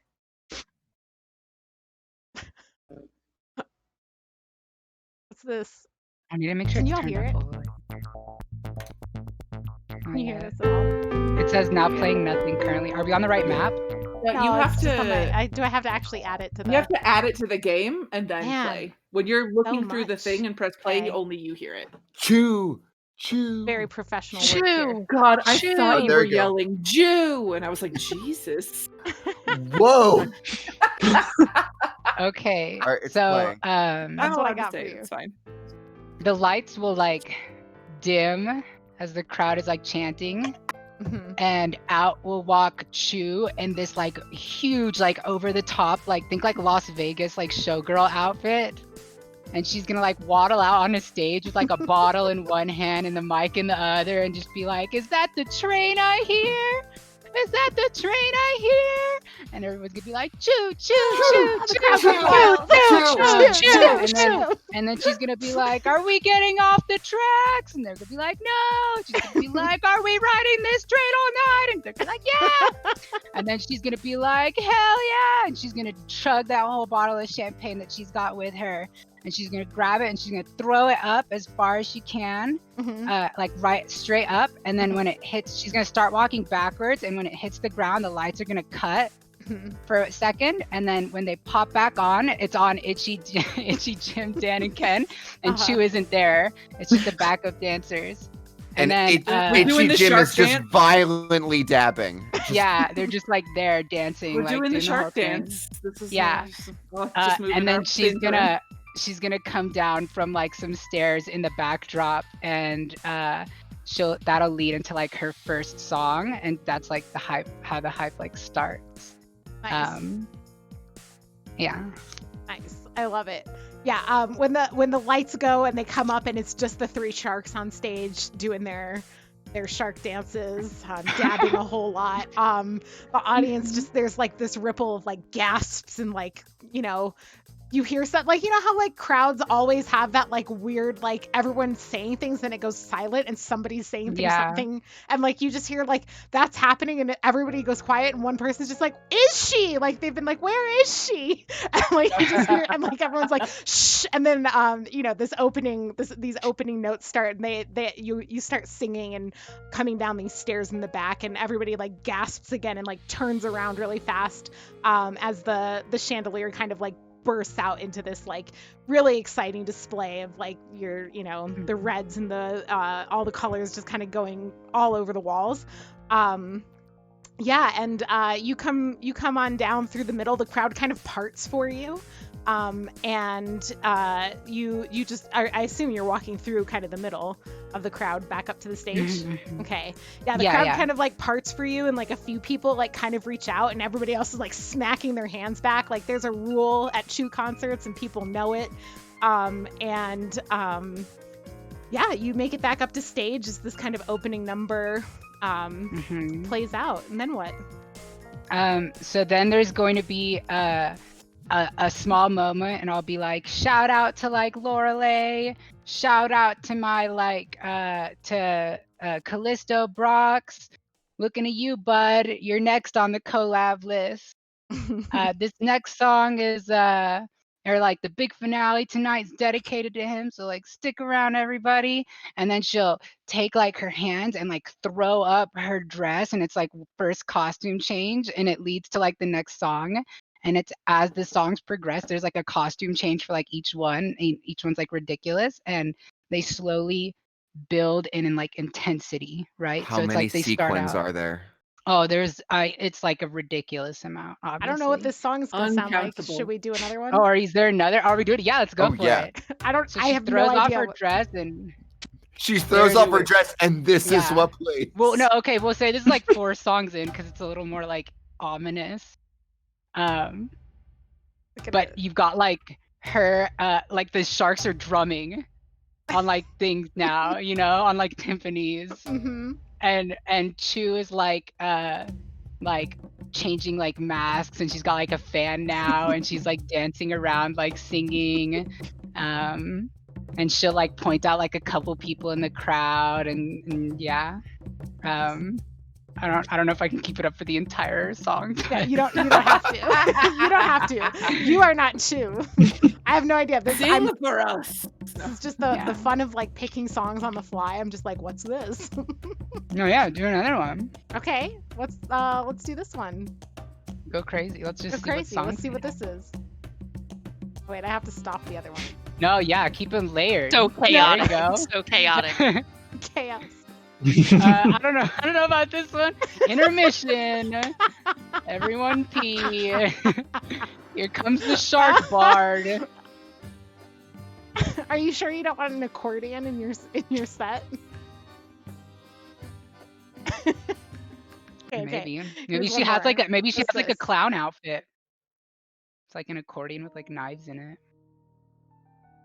What's this? I need to make sure Can it's y'all turned hear up it? all the way. Can you hear this at all? It says now playing nothing currently. Are we on the right map? Yeah, No, you have it's just on to. do I have to actually add it to the? You have to add it to the game and then Man, play. When you're looking through the much. thing and press play, Okay. only you hear it. Chew. Very professional work here. Shoo! God, I Shoo! thought you There were you go. yelling Jew, and I was like, Jesus. Whoa. Okay. All right, it's so playing. That's I'm what I allowed to got for say you. It's fine. The lights will like dim as the crowd is like chanting, Mhm. and out will walk Chu in this like huge, like over the top, like think like Las Vegas like showgirl outfit. And she's gonna like waddle out on a stage with like a bottle in one hand and the mic in the other, and just be like, "Is that the train I hear? Is that the train I hear?" And everyone's gonna be like, "Choo, choo, choo, The choo, crowd choo, goes wild. choo, choo, Choo, choo." choo. And then she's gonna be like, "Are we getting off the tracks?" And they're gonna be like, "No." She's gonna be like, "Are we riding this train all night?" And they're gonna be like, "Yeah." And then she's gonna be like, "Hell yeah!" And she's gonna chug that whole bottle of champagne that she's got with her, and she's gonna grab it and she's gonna throw it up as far as she can, Mhm. like right straight up. And then when it hits, she's gonna start walking backwards. And when it hits the ground, the lights are gonna cut Mhm. for a second, and then when they pop back on, it's on Itchy Jim, Dan, and Ken, and Chu isn't there. It's just the backup dancers. And then we're doing Itchy the Jim shark is just dance. violently dabbing. yeah, they're just like there dancing. We're like, doing the whole shark thing. dance. This is Yeah. just moving And then our she's things around. gonna come down from like some stairs in the backdrop, and that'll lead into like her first song, and that's like how the hype like starts. Nice. Yeah. Nice. I love it. Yeah. When the lights go and they come up and it's just the 3 sharks on stage doing their shark dances, dabbing a whole lot. The audience just, there's like this ripple of like gasps and like, you hear something like, how like crowds always have that like weird, like everyone's saying things and it goes silent and somebody's saying something, and like you just hear like that's happening and everybody goes quiet and one person's just like, "Is she?" Like they've been like, "Where is she?" And like you just hear, and like everyone's like, "Shh," and then these opening notes start, and you start singing and coming down these stairs in the back, and everybody like gasps again and like turns around really fast as the chandelier kind of like bursts out into this like really exciting display of like the reds and the all the colors just kind of going all over the walls. And you come on down through the middle. The crowd kind of parts for you, and you just I assume you're walking through kind of the middle. of the crowd back up to the stage? Okay. Yeah, the Yeah, crowd yeah. kind of like parts for you, and like a few people like kind of reach out, and everybody else is like smacking their hands back. Like there's a rule at Chew concerts, and people know it. Yeah, you make it back up to stage as this kind of opening number plays out, and then what? So then there's going to be a small moment, and I'll be like, shout out to like Lorelei, shout out to my like to Callisto Brox, looking at you, bud. You're next on the collab list. This next song is or like the big finale tonight's dedicated to him, so like stick around, everybody. And then she'll take like her hands and like throw up her dress, and it's like first costume change, and it leads to like the next song. And it's as the songs progress, there's like a costume change for like each one, and each one's like ridiculous, and they slowly build in like intensity, right? How So it's many like they start sequins out. are there? Oh, it's like a ridiculous amount, I don't know what obviously. this song is gonna sound like. Uncountable. Should we do another one? Oh, is there another? Are we doing it? Yeah, let's go Oh, for yeah. it. So I she have throws no off idea. her dress, and She throws There off you her were- dress, and this is Yeah. what plays. well, no, okay, we'll say this is like 4 songs in because it's a little more like ominous. Look at But it. you've got like her, like the sharks are drumming on like things now, you know, on like timpanis, Mm-hmm. and Chu is like changing like masks, and she's got like a fan now, and she's like dancing around like singing, and she'll like point out like a couple people in the crowd, and yeah. I don't know if I can keep it up for the entire song. Yeah, but- you don't have to. You don't have to. You are not Chew. I have no idea. This Sing for us. is just the Yeah. fun of like picking songs on the fly. I'm just like, what's this? No, yeah, do another one. Okay, let's do this one. Go crazy. Let's just Go see crazy. what Let's songs see we what have. this is. Wait, I have to stop the other one. No, yeah, keep them layered. So chaotic. There you go. So chaotic. Chaos. I don't know about this one. Intermission. Everyone pee. Here comes the shark bard. Are you sure you don't want an accordion in your set? Okay, okay. Maybe Here's she one has like more. maybe she What's has like a this? clown outfit. It's like an accordion with like knives in it.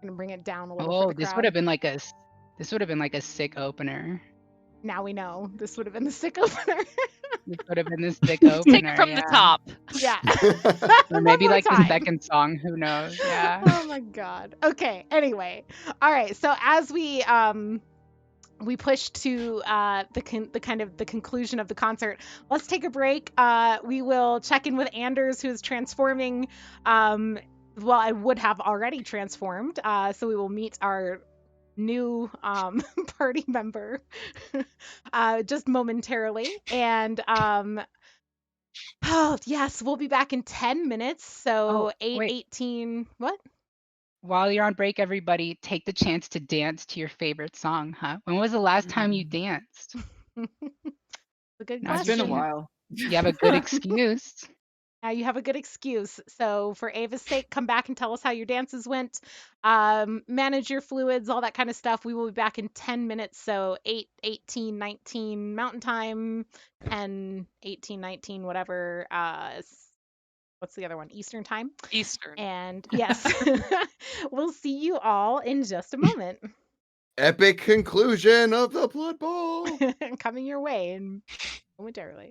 Gonna bring it down a little Oh, for the this crowd. would have been like a sick opener. Now we know this would have been the sick opener. This would have been the sick opener. Take it from yeah. the top. Yeah. Or One maybe more like the time. second song. Who knows? Yeah. Oh my god. Okay. Anyway, all right. So as we push to the conclusion of the concert, let's take a break. We will check in with Anders, who is transforming. Well, I would have already transformed. So we will meet our new party member just momentarily, and oh yes, we'll be back in 10 minutes. So Oh, wait. 8:18. What? While you're on break, everybody, take the chance to dance to your favorite song, huh? When was the last time you danced? A good Now It's question. been a while. You have a good excuse. Now you have a good excuse. So for Ava's sake, come back and tell us how your dances went. Manage your fluids, all that kind of stuff. We will be back in 10 minutes. So 8:18:19 Mountain Time, 10:18:19 whatever. What's the other one? Eastern Time. Eastern. And yes, we'll see you all in just a moment. Epic conclusion of the Blood Bowl. Coming your way momentarily.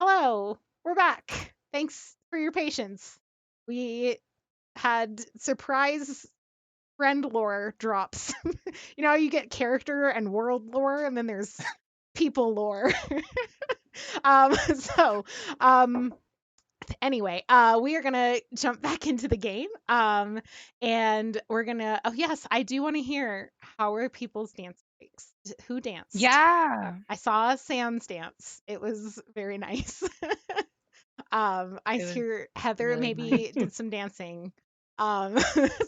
Hello, we're back. Thanks for your patience. We had surprise friend lore drops. You know how you get character and world lore, and then there's people lore. So, um, anyway, we are gonna jump back into the game. And we're gonna. Oh yes, I do want to hear how are people's dance breaks? Who danced? Yeah. I saw Sam's dance. It was very nice. I It was hear Heather really nice. maybe did some dancing. Um,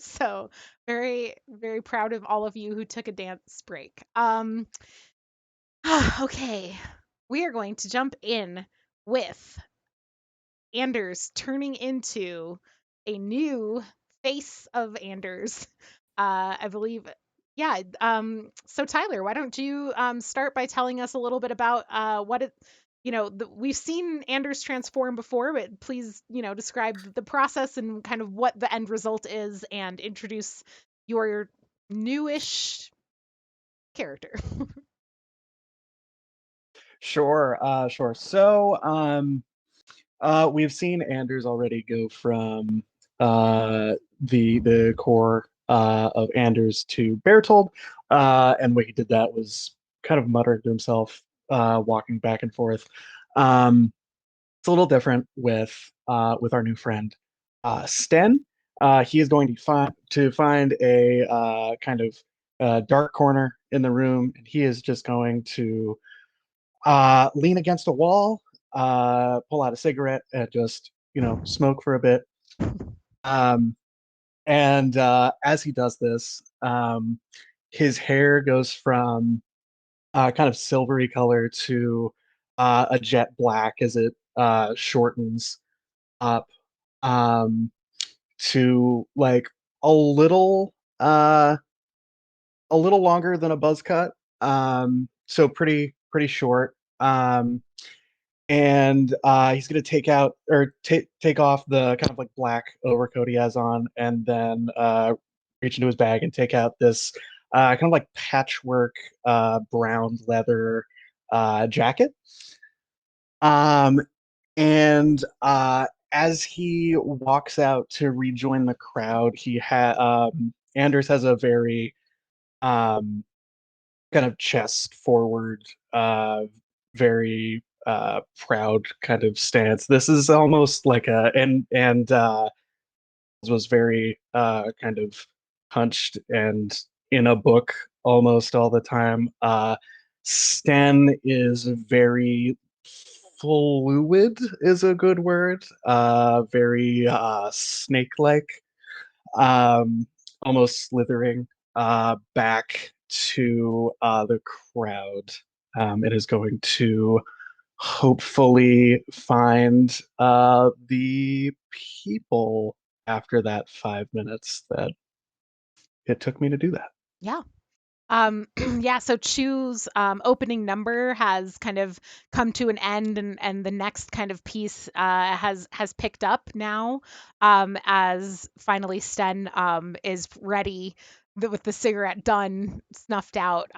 so very, very proud of all of you who took a dance break. Okay, we are going to jump in with Anders turning into a new face of Anders. I believe. Yeah. So Tyler, why don't you start by telling us a little bit about what it, we've seen Anders transform before, but please, describe the process and kind of what the end result is, and introduce your newish character. Sure. So, we've seen Anders already go from the core of Anders to Bertold, and the way he did that was kind of muttering to himself, walking back and forth. Um, it's a little different with our new friend Sten. He is going to find a kind of dark corner in the room, and he is just going to lean against a wall, pull out a cigarette, and just smoke for a bit. Um, and as he does this, his hair goes from kind of silvery color to a jet black as it shortens up, um, to like a little uh, a little longer than a buzz cut. So pretty short. And he's going to take off the kind of like black overcoat he has on, and then reach into his bag and take out this kind of like patchwork brown leather jacket. Um, and as he walks out to rejoin the crowd, Anders has a very um, kind of chest forward, very proud kind of stance. This is almost like a and was very kind of hunched and in a book almost all the time. Stan is very fluid is a good word. Very snake-like, um, almost slithering back to the crowd. It is going to hopefully find the people after that 5 minutes that it took me to do that. Yeah. Yeah, so Chu's opening number has kind of come to an end, and the next kind of piece has picked up now, as finally Sten is ready, with the cigarette done, snuffed out,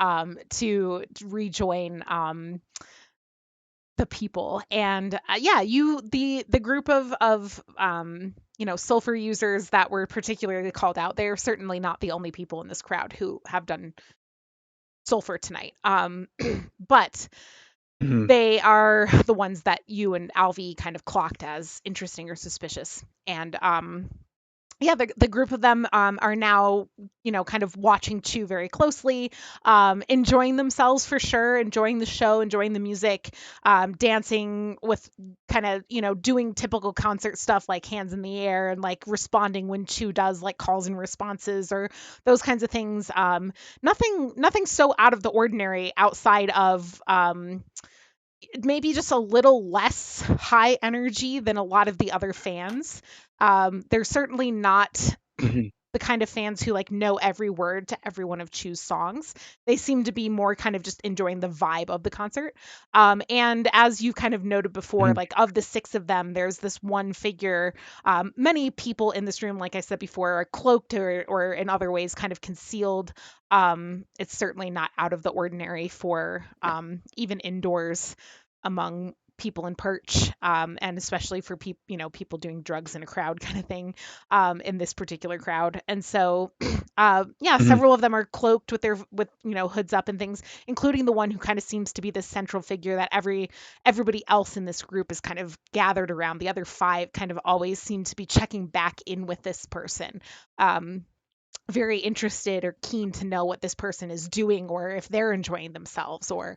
to rejoin the people. And yeah, the group of sulfur users that were particularly called out, they're certainly not the only people in this crowd who have done sulfur tonight. But Mhm. they are the ones that you and Alvi kind of clocked as interesting or suspicious. And yeah, the group of them are now, kind of watching Chu very closely, enjoying themselves for sure, enjoying the show, enjoying the music, dancing with kind of, doing typical concert stuff like hands in the air and like responding when Chu does like calls and responses or those kinds of things. Nothing so out of the ordinary outside of maybe just a little less high energy than a lot of the other fans. They're certainly not Mhm. the kind of fans who like know every word to every one of Chu's songs. They seem to be more kind of just enjoying the vibe of the concert. And as you kind of noted before, Mhm. like of the six of them, there's this one figure. Many people in this room, like I said before, are cloaked or in other ways kind of concealed. It's certainly not out of the ordinary for even indoors among people in perch, and especially for people doing drugs in a crowd kind of thing, in this particular crowd. And so, yeah, Mhm. several of them are cloaked with their hoods up and things, including the one who kind of seems to be the central figure that everybody else in this group is kind of gathered around. The other five kind of always seem to be checking back in with this person. Very interested or keen to know what this person is doing, or if they're enjoying themselves, or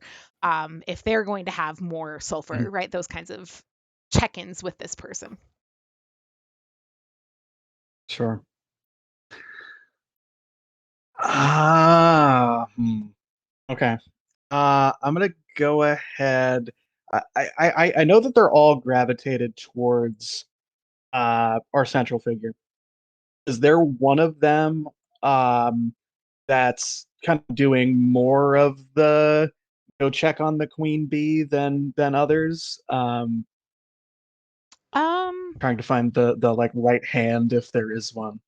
if they're going to have more sulfur, Mhm. right? Those kinds of check-ins with this person. Sure. Ah, okay. I'm gonna go ahead. I know that they're all gravitated towards our central figure. Is there one of them um that's kind of doing more of the check on the queen bee than others? Um, Trying to find the like right hand if there is one.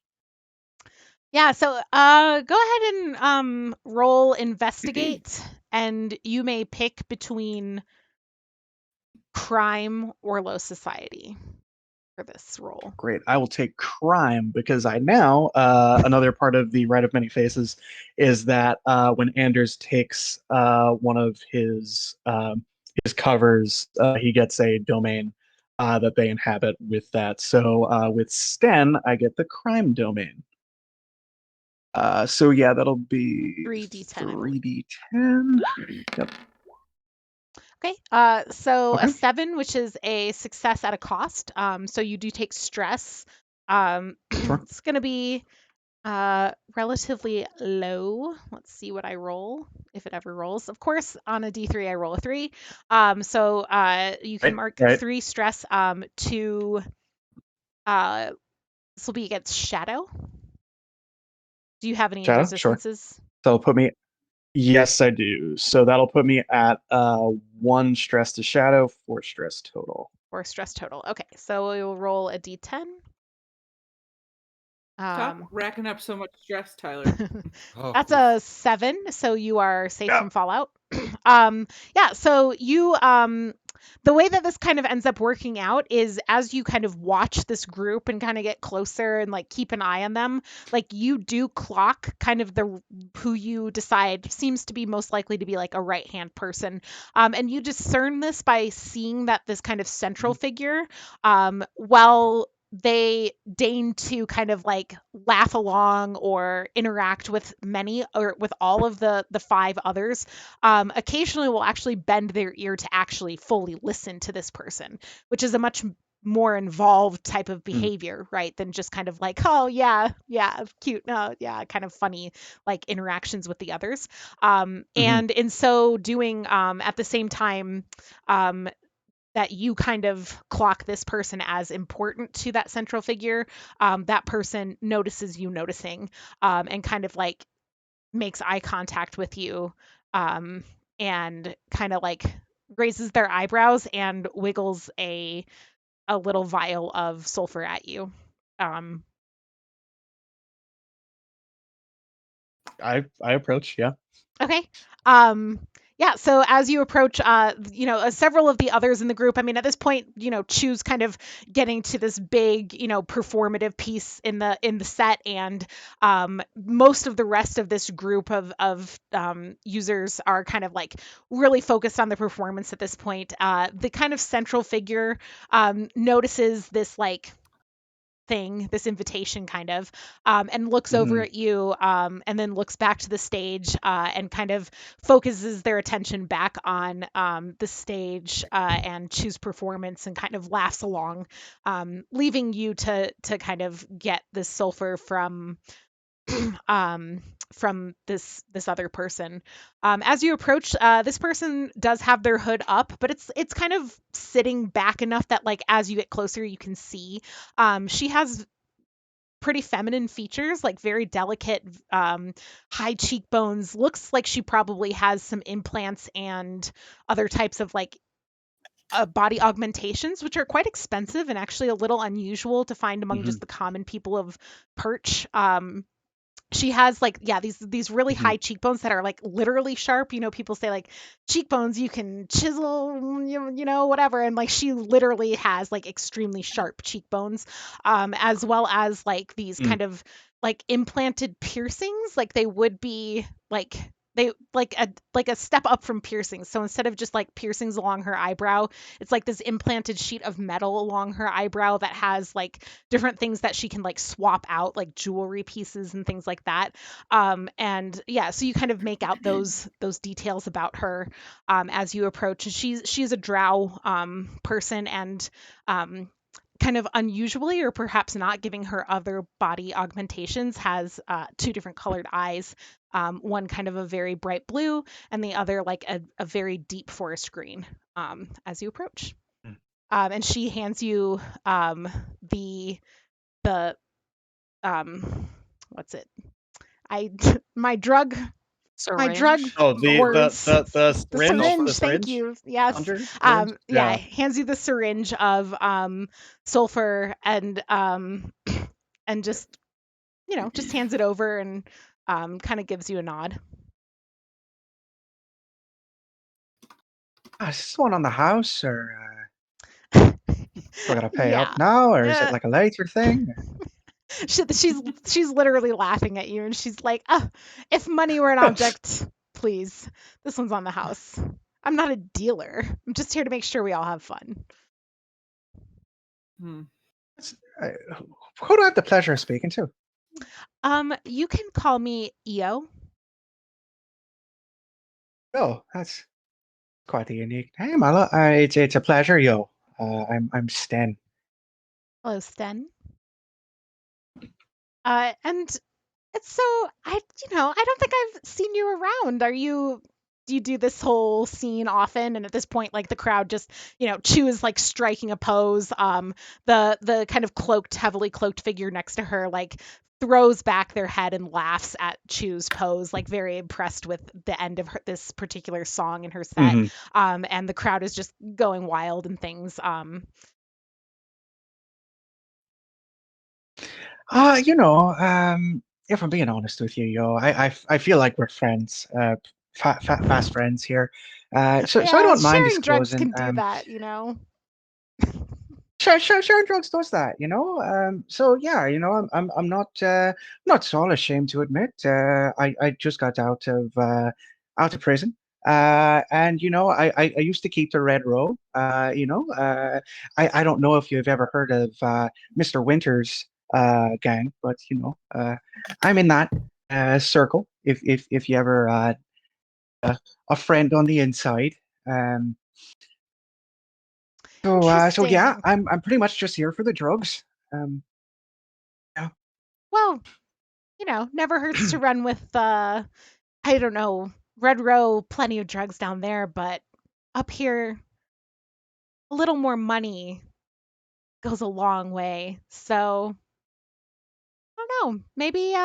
yeah, so go ahead and roll investigate, and you may pick between crime or low society for this roll. Great. I will take crime because I now another part of the Rite of Many Faces is that when Anders takes one of his covers, he gets a domain that they inhabit with that. So with Sten, I get the crime domain. So yeah, that'll be 3d10, I believe. 3d10. Yep. Okay, so a Okay. 7, which is a success at a cost. So you do take stress. Sure. It's going to be relatively low. Let's see what I roll, if it ever rolls. Of course, on a D3, I roll a 3. So you can Right. mark Right. 3 stress to, this will be against shadow. Do you have any Shadow. Sure. resistances So it'll put me. Yes, I do. So that'll put me at 1 stress to shadow, 4 stress total. or stress total? Okay, so we'll roll a D10. Stop racking up so much stress, Tyler. Oh, That's oof. a 7, so you are safe Yeah. from fallout. Yeah, so you the way that this kind of ends up working out is as you kind of watch this group and kind of get closer and like keep an eye on them, like you do clock kind of the who you decide seems to be most likely to be like a right hand person. And you discern this by seeing that this kind of central figure, well, they deign to kind of like laugh along or interact with many or with all of the five others, occasionally will actually bend their ear to actually fully listen to this person, which is a much more involved type of behavior, right, than just kind of like, oh yeah, yeah, cute, no, yeah, kind of funny like interactions with the others. Mhm. And in so doing, at the same time, um, that you kind of clock this person as important to that central figure, that person notices you noticing, and kind of like makes eye contact with you, um, and kind of like raises their eyebrows and wiggles a little vial of sulfur at you. Um, I approach. Yeah. Okay. Yeah, so as you approach, several of the others in the group, I mean, at this point, choose kind of getting to this big, performative piece in the set, and most of the rest of this group of users are kind of like really focused on the performance at this point. The kind of central figure notices this like thing, this invitation kind of, and looks over Mhm. at you, and then looks back to the stage, and kind of focuses their attention back on the stage, and choose performance and kind of laughs along, leaving you to kind of get this sulfur um, from this other person. As you approach, this person does have their hood up, but it's kind of sitting back enough that like as you get closer, you can see. She has pretty feminine features, like very delicate, high cheekbones. Looks like she probably has some implants and other types of like body augmentations, which are quite expensive and actually a little unusual to find among just Mhm. the common people of Perch. she has like these really high cheekbones that are like literally sharp. People say like cheekbones you can chisel, whatever, and like she literally has like extremely sharp cheekbones, as well as like these kind of like implanted piercings. Like they would be like they like a step up from piercings. So instead of just like piercings along her eyebrow, it's like this implanted sheet of metal along her eyebrow that has like different things that she can like swap out, like jewelry pieces and things like that. And yeah, so you kind of make out those details about her as you approach. And she's a drow person, and kind of unusually, or perhaps not, giving her other body augmentations, has two different colored eyes. One kind of a very bright blue, and the other like a very deep forest green, as you approach. And she hands you the what's it? I my drug Syringe. Oh, words. the The syringe. syringe, The thank syringe. you. Yes. Syringe? Yeah, Yeah. hands you the syringe of sulfur, and just just hands it over, and kind of gives you a nod. Is this one on the house, or we're gonna pay up Yeah. now, or is it Uh, like a later thing? she's literally laughing at you, and she's like, oh, if money were an object, please, this one's on the house. I'm not a dealer. I'm just here to make sure we all have fun. Hmm. Uh, who do I have the pleasure of speaking to? You can call me EO. Oh, that's quite a unique name. It's a pleasure, yo. I'm Sten. Hello, Sten. And it's so I don't think I've seen you around. Do you do this whole scene often? And at this point, like the crowd just, Chu is like striking a pose. The kind of heavily cloaked figure next to her, like throws back their head and laughs at Chu's pose, like very impressed with the end of this particular song in her set. Mhm. And the crowd is just going wild and things. If I'm being honest with you, yo, I feel like we're friends, fast friends here. So I Yeah, don't mind sharing drugs disclosing. can do that. Sharing drugs does that. So yeah, I'm not at all ashamed to admit, I just got out of prison. And I used to keep the Red Row. I don't know if you've ever heard of Mr. Winter's gang, but I'm in that circle. If you ever a friend on the inside. Um, so yeah, Interesting. I'm pretty much just here for the drugs. Um, yeah. Well, never hurts to run with I don't know, Red Row, plenty of drugs down there, but up here, a little more money goes a long way. So, I don't know, maybe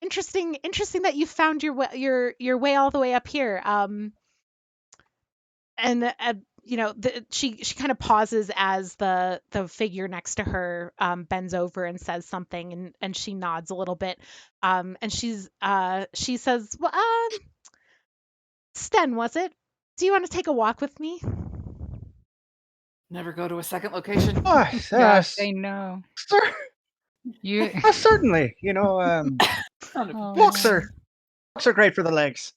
interesting that you found your way all the way up here. And she kind of pauses as the figure next to her bends over and says something, and she nods a little bit, and she says, well, Sten, was it? Do you want to take a walk with me? Never go to a second location. Oh, Yes, I know. cer- You. certainly. Son of a Oh, Walks bitch. no. are walks are great for the legs.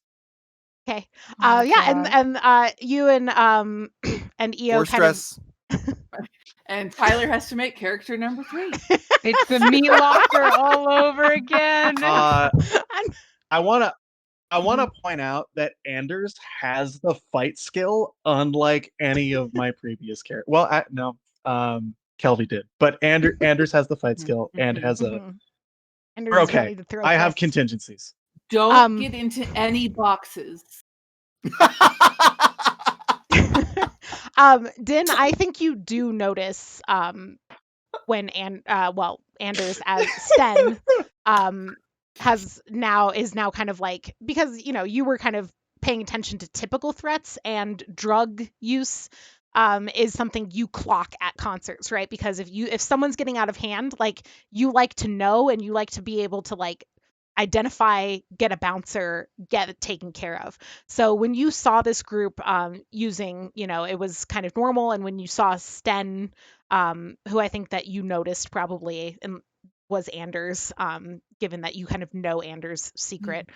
Okay. Oh, Yeah, and God. you and and EO Or kind of stress. And Tyler has to make character number 3. It's the meat locker all over again. Uh, I'm- I wanna point out that Anders has the fight skill unlike any of my previous characters. Well, no, Kelvy did, but Anders has the fight skill and has a. Mhm. We're Anders is okay. ready to throw I have fists. contingencies. Don't get into any boxes. Din, I think you do notice when Anders as Sten is now kind of like, because you were kind of paying attention to typical threats and drug use is something you clock at concerts, right? Because if someone's getting out of hand, like you like to know and you like to be able to like identify, get a bouncer, get it taken care of. So when you saw this group using, it was kind of normal. And when you saw Sten, who I think that you noticed probably was Anders, given that you kind of know Anders' secret,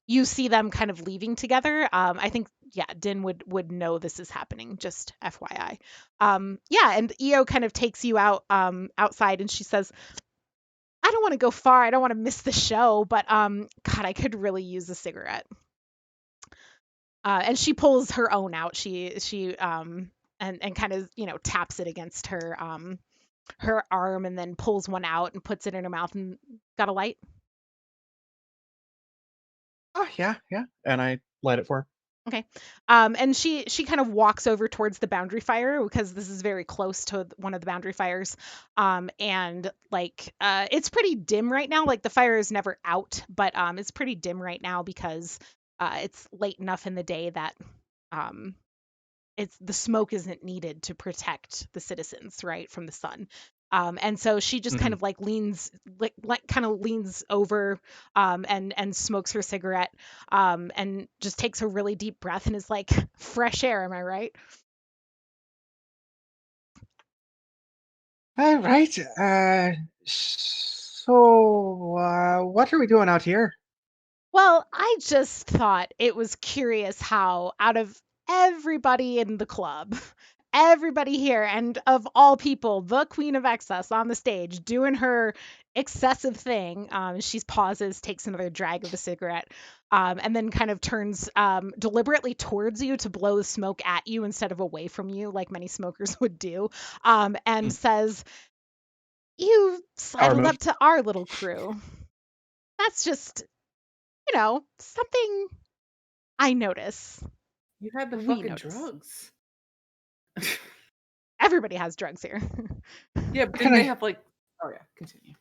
you see them kind of leaving together. I think, yeah, Din would know this is happening, just FYI. Yeah, and Io kind of takes you out outside and she says, I don't want to go far. I don't want to miss the show, but God, I could really use a cigarette. And she pulls her own out. She and kind of taps it against her arm and then pulls one out and puts it in her mouth and got a light. Oh, yeah. And I light it for her. Okay. And she kind of walks over towards the boundary fire because this is very close to one of the boundary fires. And like it's pretty dim right now. Like the fire is never out, but it's pretty dim right now because it's late enough in the day that it's the smoke isn't needed to protect the citizens, right, from the sun. And so she just kind of like leans over and smokes her cigarette and just takes a really deep breath and is like, fresh air, am I right? All right. So what are we doing out here? Well, I just thought it was curious how, out of everybody in the club, everybody here, and of all people, the Queen of Excess on the stage doing her excessive thing, she pauses, takes another drag of the cigarette, and then kind of turns deliberately towards you to blow the smoke at you instead of away from you, like many smokers would do, and says, "You sidled up to our little crew. That's just something I notice. You had the We fucking notice. drugs. Everybody has drugs here." Yeah, but didn't they have like? Oh yeah, continue.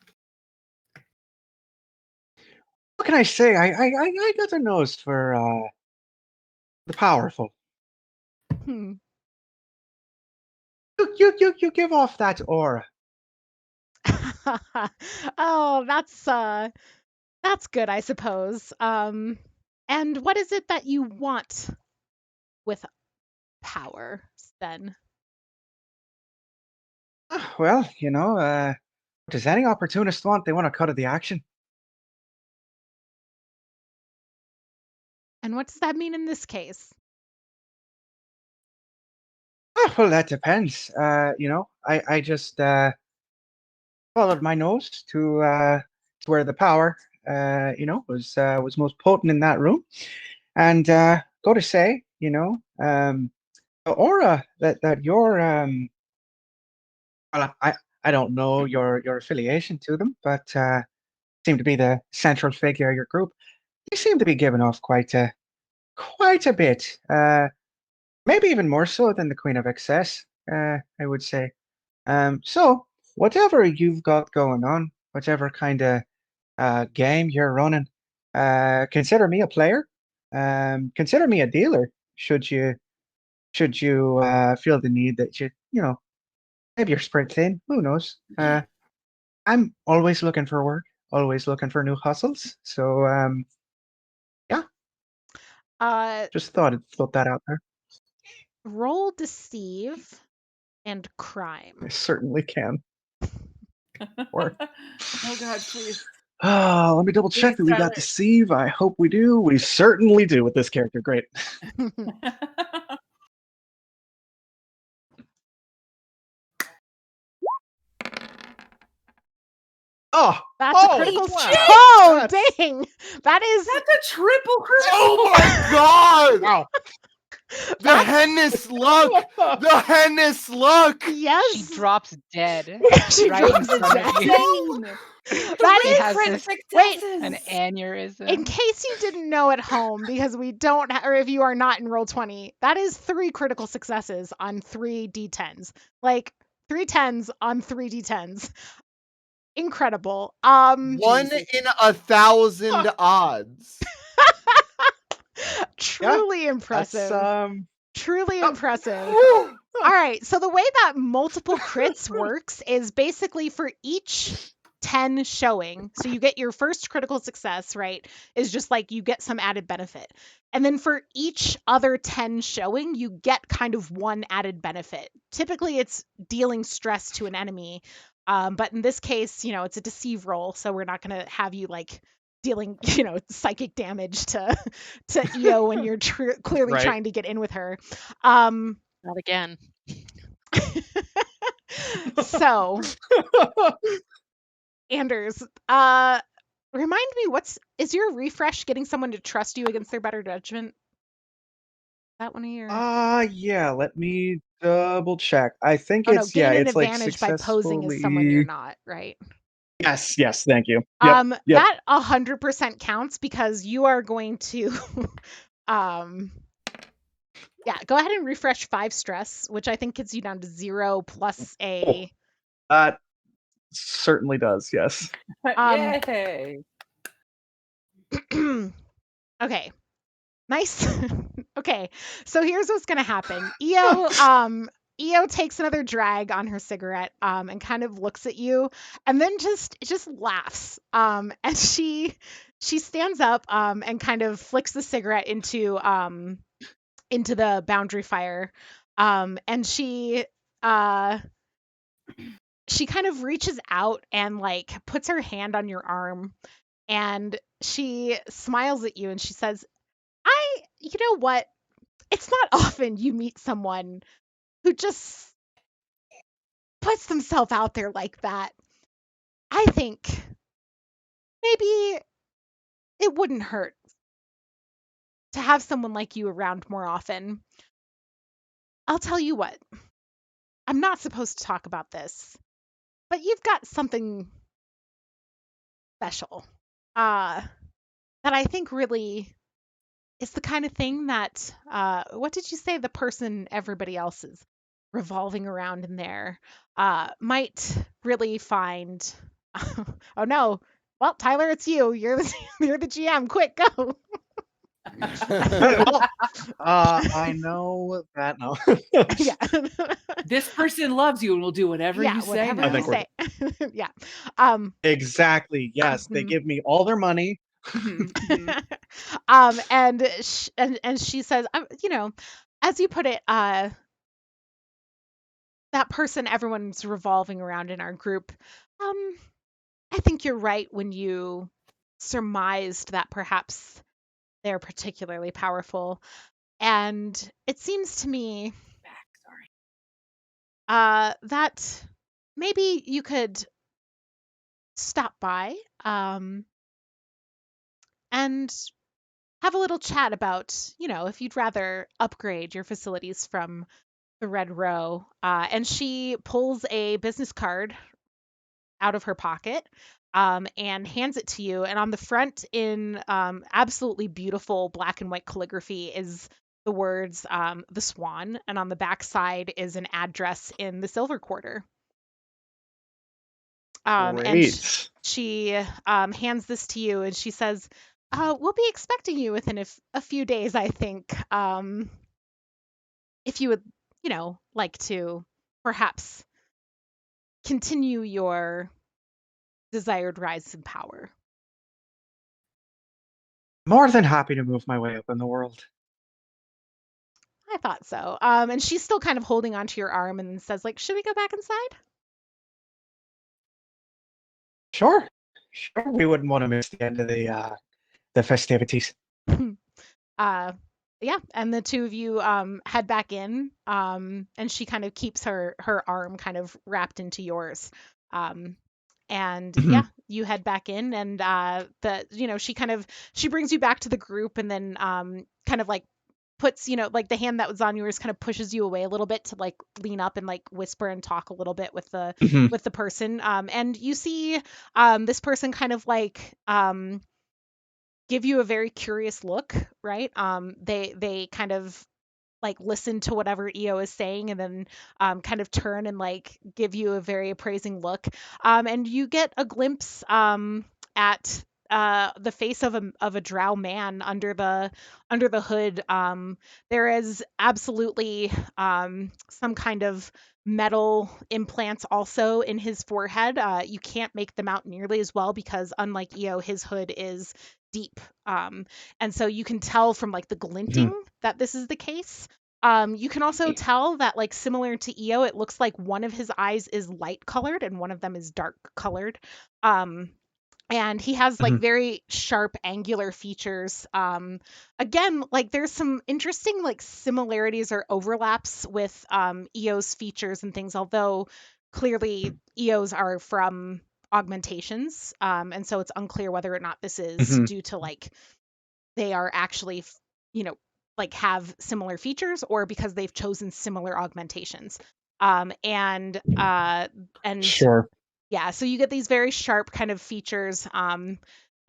What can I say? I got a nose for the powerful. Hmm. You give off that aura. Oh, that's good, I suppose. And what is it that you want with power, then? Well, what does any opportunist want? They want a cut of the action. And what does that mean in this case? Well, that depends. I just followed my nose to where the power, was most potent in that room, and go to say, the aura that you're well, I don't know your affiliation to them, but seem to be the central figure of your group. You seem to be giving off quite a bit, maybe even more so than the Queen of Excess, I would say. So whatever you've got going on, whatever kind of game you're running, consider me a player. Consider me a dealer. Should you feel the need that maybe you're spread thin. Who knows? I'm always looking for work, always looking for new hustles. So yeah, Uh, just thought I'd float that out there. Roll deceive and crime. I certainly can. Or Oh God, please. let me double check Please, that we got Tyler. deceive. I hope we do. We certainly do with this character. Great. Oh, That's a oh, critical. wow. Oh, That's- dang! That is. That's a triple critical. Oh my god! Wow. The Hennis luck! The Hennis luck! Yes. She drops dead. She right in drops it front of you. Insane. That She is has Crit this wait. an successes. aneurysm. In case you didn't know at home, because we don't, or if you are not in Roll20, that is 3 critical successes on 3 d10s. Like 3 10s on 3 d10s. Incredible. 1 Jesus. in 1,000 odds. Truly impressive. That's Truly impressive. All right, so the way that multiple crits works is basically for each 10 showing, so you get your first critical success, right? Is just like you get some added benefit. And then for each other 10 showing, you get kind of one added benefit. Typically, it's dealing stress to an enemy. But in this case, it's a deceive roll, so we're not going to have you like dealing, psychic damage to EO when you're clearly Right. trying to get in with her. Um, Not again. so, Anders, remind me, is your refresh getting someone to trust you against their better judgment? That one of your Yeah, let me double check. I think Oh no, gain an it's like advantage by posing as someone you're successfully. not, right? Yes, thank you. Yep. That 100% counts because you are going to yeah, go ahead and refresh 5 stress, which I think gets you down to 0 plus a That certainly does, yes. Yay! Okay. Nice. Okay. So here's what's gonna happen. EO takes another drag on her cigarette, and kind of looks at you, and then just laughs. And she stands up, and kind of flicks the cigarette into the boundary fire, and she kind of reaches out and like puts her hand on your arm, and she smiles at you and she says, you know what? It's not often you meet someone who just puts themselves out there like that. I think maybe it wouldn't hurt to have someone like you around more often. I'll tell you what, I'm not supposed to talk about this, but you've got something special, that I think really is the kind of thing that, what did you say? The person everybody else is revolving around in there, might really find. Oh no. Well, Tyler, it's you. You're the GM. Quick, go. I know that now. Yeah. This person loves you and will do whatever Yeah, you say whatever now. I think you we're say. Yeah. Exactly. Yes, they Mhm. give me all their money. Mhm, mhm. And she says, as you put it, that person everyone's revolving around in our group. Um, I think you're right when you surmised that perhaps they're particularly powerful. And it seems to me Sorry. that maybe you could stop by, and have a little chat about, if you'd rather upgrade your facilities from the Red Row. And she pulls a business card out of her pocket, and hands it to you. And on the front, in absolutely beautiful black and white calligraphy, is the words, the Swan. And on the back side is an address in the Silver Quarter. And Great. she hands this to you and she says, we'll be expecting you within a few days, I think. If you would, like to perhaps continue your desired rise in power. More than happy to move my way up in the world. I thought so. And she's still kind of holding onto your arm and says, like, should we go back inside? Sure. Sure. We wouldn't want to miss the end of the festivities. Yeah, and the two of you head back in, and she kind of keeps her arm kind of wrapped into yours. And yeah, you head back in, and she brings you back to the group, and then kind of like puts, like the hand that was on yours kind of pushes you away a little bit to like lean up and like whisper and talk a little bit with the person. And you see this person kind of like give you a very curious look, right? They kind of like listen to whatever EO is saying, and then kind of turn and like give you a very appraising look. And you get a glimpse at the face of a drow man under the hood. There is absolutely some kind of metal implants also in his forehead. You can't make them out nearly as well because unlike Eo, his hood is deep. And so you can tell from like the glinting that this is the case. You can also tell that, like, similar to Eo, it looks like one of his eyes is light colored and one of them is dark colored. And he has like very sharp angular features. Again, like there's some interesting like similarities or overlaps with Eo's features and things, although clearly Eo's are from augmentations. And so it's unclear whether or not this is due to like they are actually, you know, like have similar features or because they've chosen similar augmentations. And Sure. yeah, so you get these very sharp kind of features,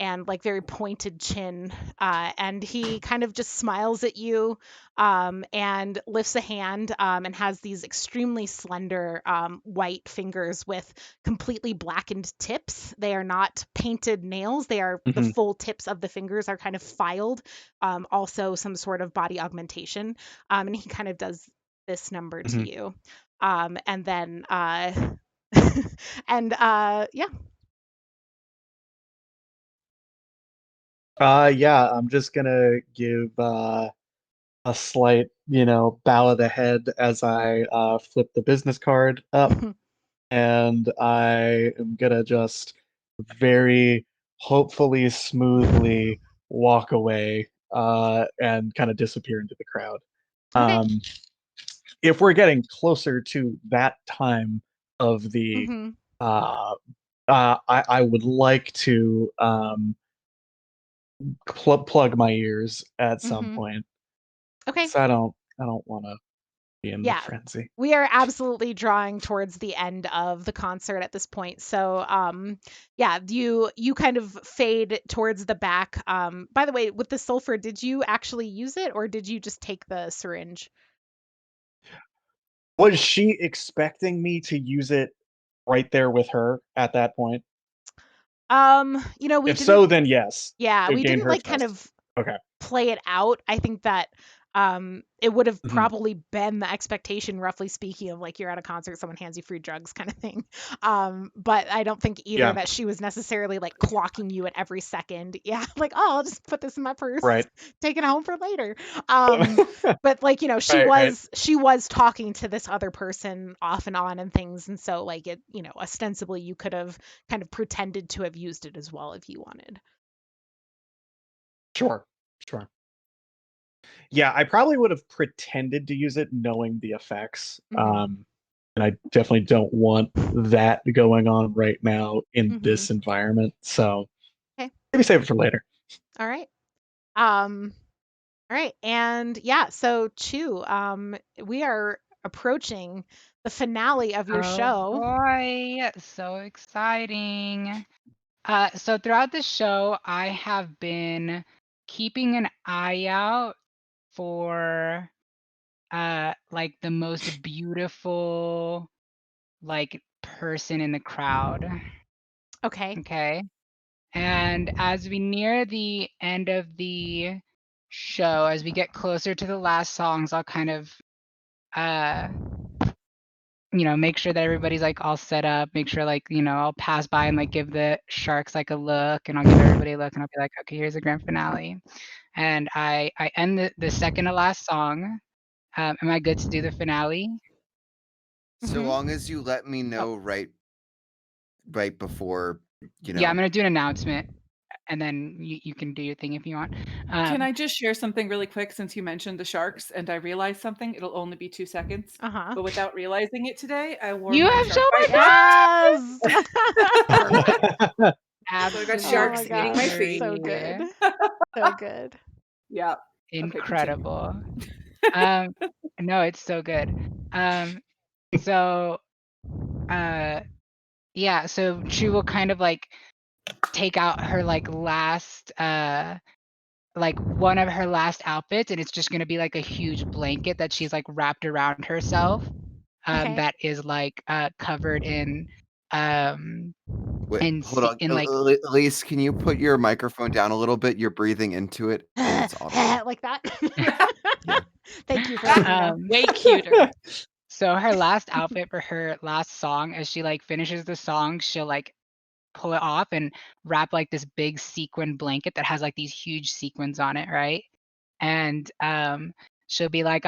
and like very pointed chin. And he kind of just smiles at you, and lifts a hand, and has these extremely slender white fingers with completely blackened tips. They are not painted nails, they are the full tips of the fingers are kind of filed, also some sort of body augmentation. And he kind of does this number to you. And then and yeah. Yeah, I'm just gonna give a slight, bow of the head as I flip the business card up, and I am gonna just very hopefully smoothly walk away and kind of disappear into the crowd. Okay. If we're getting closer to that time of the Mm-hmm. I would like to plug my ears at some Mm-hmm. point. Okay. So I don't want to be in the Yeah. frenzy. We are absolutely drawing towards the end of the concert at this point. So yeah, you kind of fade towards the back. By the way, with the sulfur, did you actually use it or did you just take the syringe? Was she expecting me to use it right there with her at that point? We If so, didn't, then yes. yeah, To we gain didn't her like kind trust. of Okay. play it out. I think that it would have Mhm. probably been the expectation, roughly speaking, of like you're at a concert, someone hands you free drugs kind of thing. But I don't think either Yeah. that she was necessarily like clocking you at every second. Yeah, like, oh, I'll just put this in my purse, Right. take it home for later. But like, she Right. was talking to this other person off and on and things, and so like it, ostensibly you could have kind of pretended to have used it as well if you wanted. Sure. Yeah, I probably would have pretended to use it knowing the effects. Mhm. And I definitely don't want that going on right now in Mhm. this environment. So Okay. maybe save it for later. All right. Um, all right. And yeah, so Chu, we are approaching the finale of your Oh show. boy, so exciting. So throughout the show, I have been keeping an eye out for like the most beautiful like person in the crowd. Okay. Okay. And as we near the end of the show, as we get closer to the last songs, I'll kind of uh make sure that everybody's like all set up, make sure like, I'll pass by and like give the sharks like a look, and I'll give everybody a look, and I'll be like, okay, here's the grand finale. And I end the second to last song. Am I good to do the finale? So Mhm. long as you let me know right before, Yeah, I'm gonna do an announcement, and then you can do your thing if you want. Can I just share something really quick since you mentioned the sharks and I realized something? It'll only be 2 seconds. Uh-huh. But without realizing it today, I wore You my have so shark bite much mask. Yes. So I got Oh my sharks Absolutely eating my gosh, feet. so good. So good. Yeah. Okay, continue. incredible. No, it's so good. So yeah, so she will kind of like take out her like last like one of her last outfits, and it's just gonna be like a huge blanket that she's like wrapped around herself, Okay. that is like covered in um Wait, and hold on. like Elise, can you put your microphone down a little bit? You're breathing into it, and it's audible. Like that. Yeah. Thank you for letting me know. Way cuter. So her last outfit for her last song, as she like finishes the song, she'll like pull it off and wrap like this big sequin blanket that has like these huge sequins on it, right? And she'll be like,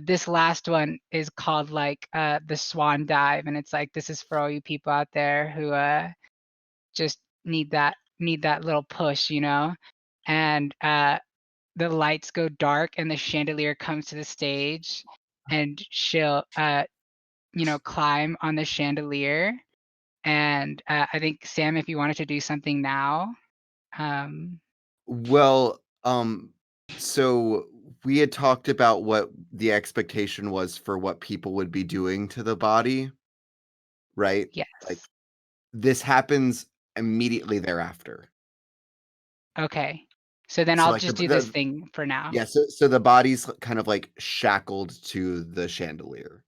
this last one is called like the Swan Dive, and it's like, this is for all you people out there who just need that little push, And the lights go dark and the chandelier comes to the stage, and she'll climb on the chandelier. And I think, Sam, if you wanted to do something now. Well, so we had talked about what the expectation was for what people would be doing to the body, right? Yes. Like this happens immediately thereafter. Okay. So then So I'll like just do this thing for now. yeah, so the body's kind of like shackled to the chandelier.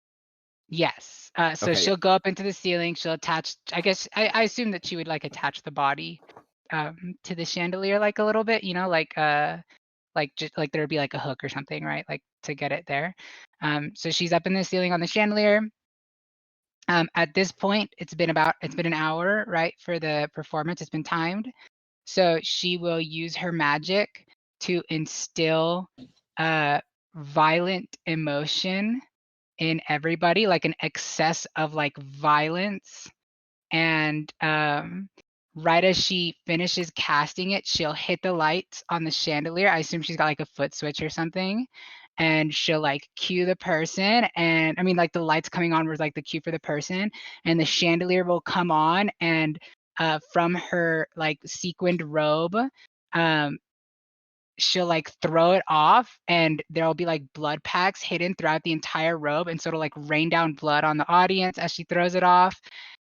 Yes. So Okay. she'll go up into the ceiling. She'll attach. I guess I assume that she would like attach the body to the chandelier like a little bit. Like just like there'd be like a hook or something, right? Like to get it there. So she's up in the ceiling on the chandelier. At this point, it's been an hour, right, for the performance. It's been timed. So she will use her magic to instill violent emotion in everybody, like an excess of like violence. And right as she finishes casting it, she'll hit the lights on the chandelier. I assume she's got like a foot switch or something. And she'll like cue the person. And I mean, like the lights coming on was like the cue for the person. And the chandelier will come on. And from her like sequined robe, um, she'll like throw it off, and there'll be like blood packs hidden throughout the entire robe, and so it'll like rain down blood on the audience as she throws it off.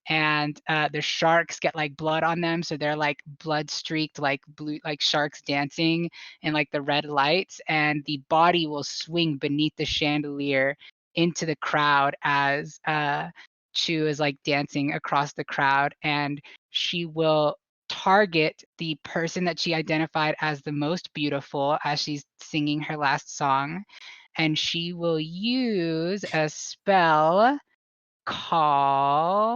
And the sharks get like blood on them, so they're like blood streaked, like blue, like sharks dancing in like the red lights. And the body will swing beneath the chandelier into the crowd as Chu is like dancing across the crowd. And she will target the person that she identified as the most beautiful as she's singing her last song. And she will use a spell called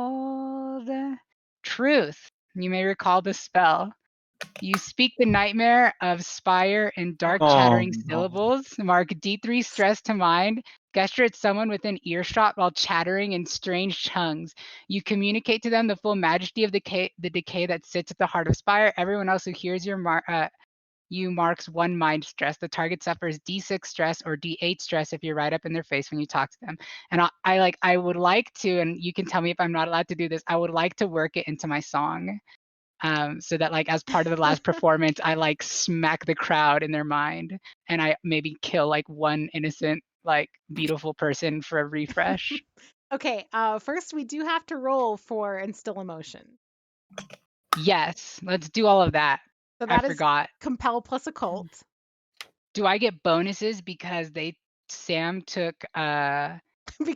Truth. You may recall the spell. You speak the nightmare of Spire in dark chattering syllables. Mark D3 stress to mind. Gesture at someone within earshot while chattering in strange tongues. You communicate to them the full majesty of the decay that sits at the heart of Spire. Everyone else who hears you marks 1 mind stress. The target suffers D6 stress or D8 stress if you're right up in their face when you talk to them. And I would like to, and you can tell me if I'm not allowed to do this, I would like to work it into my song. So that like as part of the last performance, I like smack the crowd in their mind, and I maybe kill like one innocent, like beautiful person for a refresh. Okay, first we do have to roll for instill emotion. Yes, let's do all of that. So I that is forgot. compel plus occult. Do I get bonuses because Sam took Because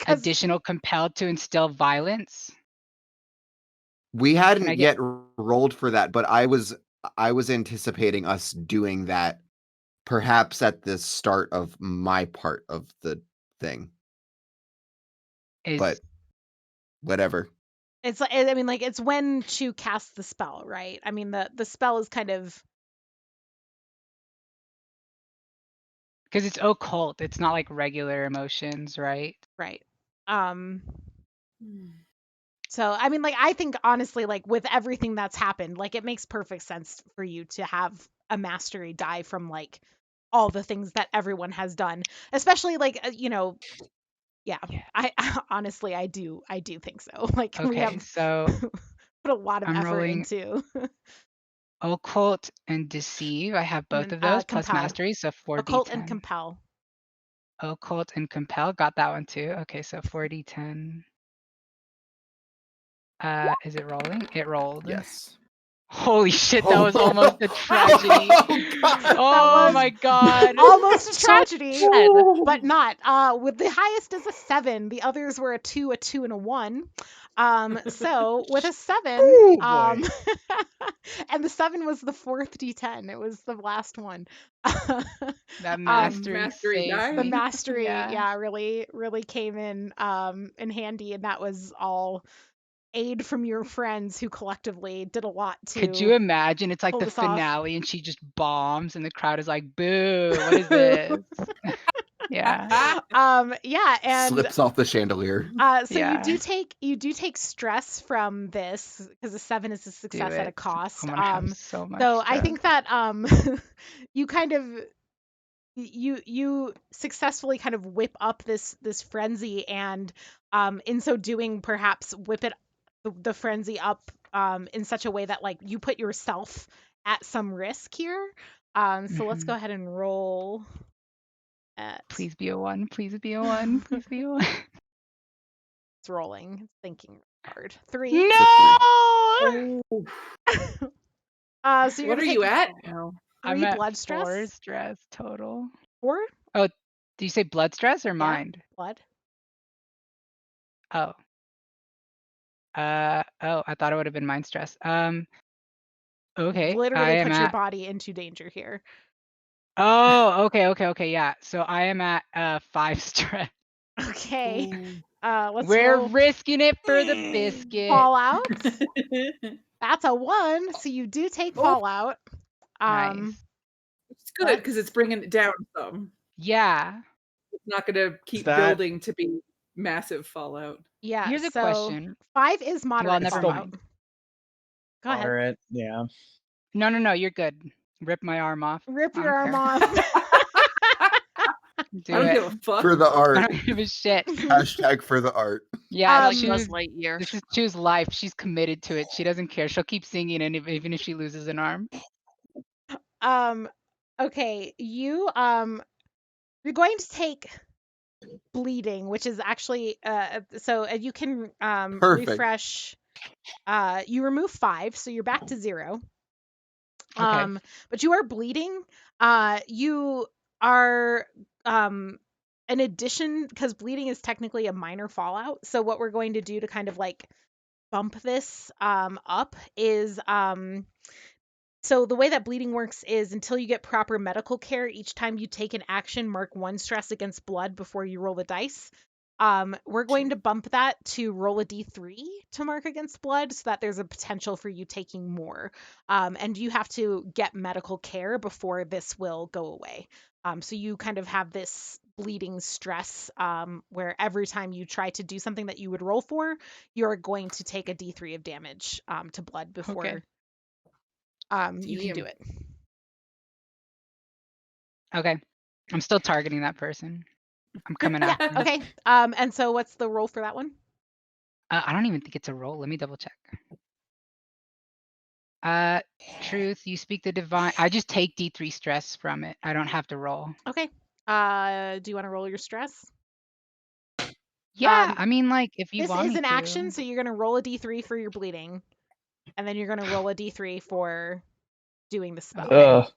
additional compelled to instill violence? We Can I hadn't get yet rolled for that, but I was anticipating us doing that perhaps at the start of my part of the thing. But is whatever. it's like, I mean, like it's when Chu casts the spell, right? I mean, the spell is kind of because it's occult. It's not like regular emotions, right? right. So I mean, like I think honestly, like with everything that's happened, like it makes perfect sense for you to have a mastery die from like all the things that everyone has done, especially like yeah. I honestly I do think so. Like we Okay, have so put a lot of I'm effort rolling into occult and deceive. I have and both then of those plus compel, mastery, so occult and 4d10. compel. Occult and compel, got that one too. Okay, so 4d10. Is it rolling? It rolled. Yes. Holy shit, that was almost a tragedy. Oh, God. Oh was my god. almost a So tragedy, sad. but not. With the highest is a 7. The others were a 2, and a 1. So with a 7, Oh boy. and the 7 was the 4th D10. It was the last one. That um, mastery Mastery saved die. the me. mastery, Yeah. yeah, really came in handy, and that was all aid from your friends who collectively did a lot Could you to imagine? It's like pull the this off. finale and she just bombs and the crowd is like, boo, what is this? Yeah. Yeah, and Slips off the chandelier. so Yeah. you do take stress from this because a 7 is a Do success at a it. cost. I'm gonna have so much So I stress. think that you kind of you successfully kind of whip up this frenzy, and in so doing perhaps whip it the frenzy up in such a way that like you put yourself at some risk here. So let's go Mhm. ahead and roll at Please be a 1. Please be a 1. Please be a 1. it's rolling, it's thinking hard. 3. No! Oh, So you're what gonna are take you at now? 3 I'm at blood 4 stress. stress total. 4 Oh, do you say blood stress or yeah mind? blood. Oh. Oh, I thought it would have been mind stress. Okay. I Literally am put your at body into danger here. Oh, okay, yeah. So I am at 5 stress. Okay. Ooh. Let's We're roll risking it for the biscuit. fallout. That's a 1, so you do take Oh. fallout. Nice. It's good because it's bringing it down some. Yeah. It's not going to keep that- building to be massive fallout. Yeah. Here's a so question. 5 is moderate never fallout. mind. Go ahead. Moderate, yeah. No, you're good. Rip my arm off. Rip I your don't arm care. off. Do I don't it. give a fuck. For the I art. don't give a shit. Hashtag for the art. Yeah, Like Buzz choose. Lightyear. This is choose life. She's committed to it. She doesn't care. She'll keep singing, and even if she loses an arm. Okay, you're going to take bleeding, which is actually so you can Perfect. refresh. You remove 5, so you're back to 0. Okay. But you are bleeding. You are in addition, because bleeding is technically a minor fallout. So what we're going to do to kind of like bump this up is so the way that bleeding works is until you get proper medical care, each time you take an action, mark 1 stress against blood before you roll the dice. We're going to bump that to roll a d3 to mark against blood so that there's a potential for you taking more. And you have to get medical care before this will go away. So you kind of have this bleeding stress where every time you try to do something that you would roll for, you're going to take a d3 of damage to blood before you can do Damn. it. Okay. I'm still targeting that person. I'm coming after him. Okay. And so what's the roll for that one? I don't even think it's a roll. Let me double check. Truth, you speak the divine. I just take D3 stress from it. I don't have to roll. Okay. Do you want to roll your stress? Yeah, I mean, like, if you This want is me an to. action, so you're going to roll a d3 for your bleeding, and then you're going to roll a d3 for doing the spell. Okay.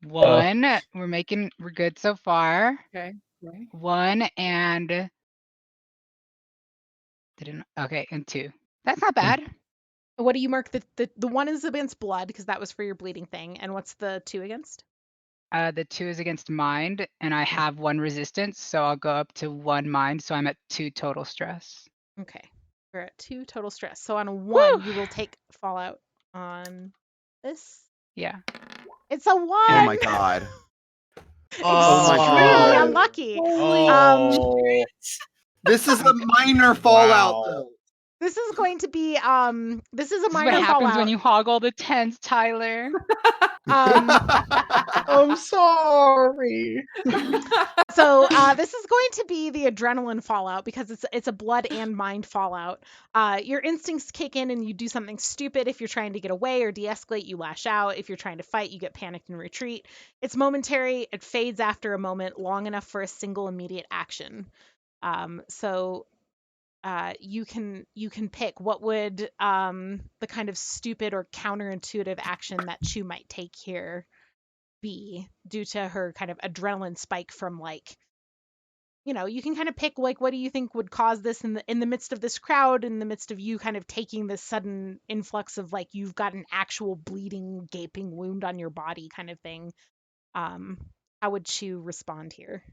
1. We're good so far. Okay. Right. 1 and and 2. That's not bad. What do you mark? The 1 is against blood because that was for your bleeding thing, and what's the 2 against? The 2 is against mind, and I have 1 resistance, so I'll go up to 1 mind, so I'm at 2 total stress. Okay. We're at 2 total stress. So on a 1, Woo! you will take fallout on this. Yeah. It's a 1. Oh my god. Oh my Extremely god. unlucky. Oh. This is a minor fallout, Wow. though. This is going to be this is a This is minor what happens fallout. when you hog all the tens, Tyler. I'm sorry. So this is going to be the adrenaline fallout because it's a blood and mind fallout. Your instincts kick in and you do something stupid. If you're trying to get away or de-escalate, you lash out. If you're trying to fight, you get panicked and retreat. It's momentary. It fades after a moment, long enough for a single immediate action. So you can pick what would the kind of stupid or counterintuitive action that Chu might take here be due to her kind of adrenaline spike from like, you can kind of pick like what do you think would cause this in the midst of this crowd, in the midst of you kind of taking this sudden influx of like you've got an actual bleeding gaping wound on your body kind of thing. um how would Chu respond here?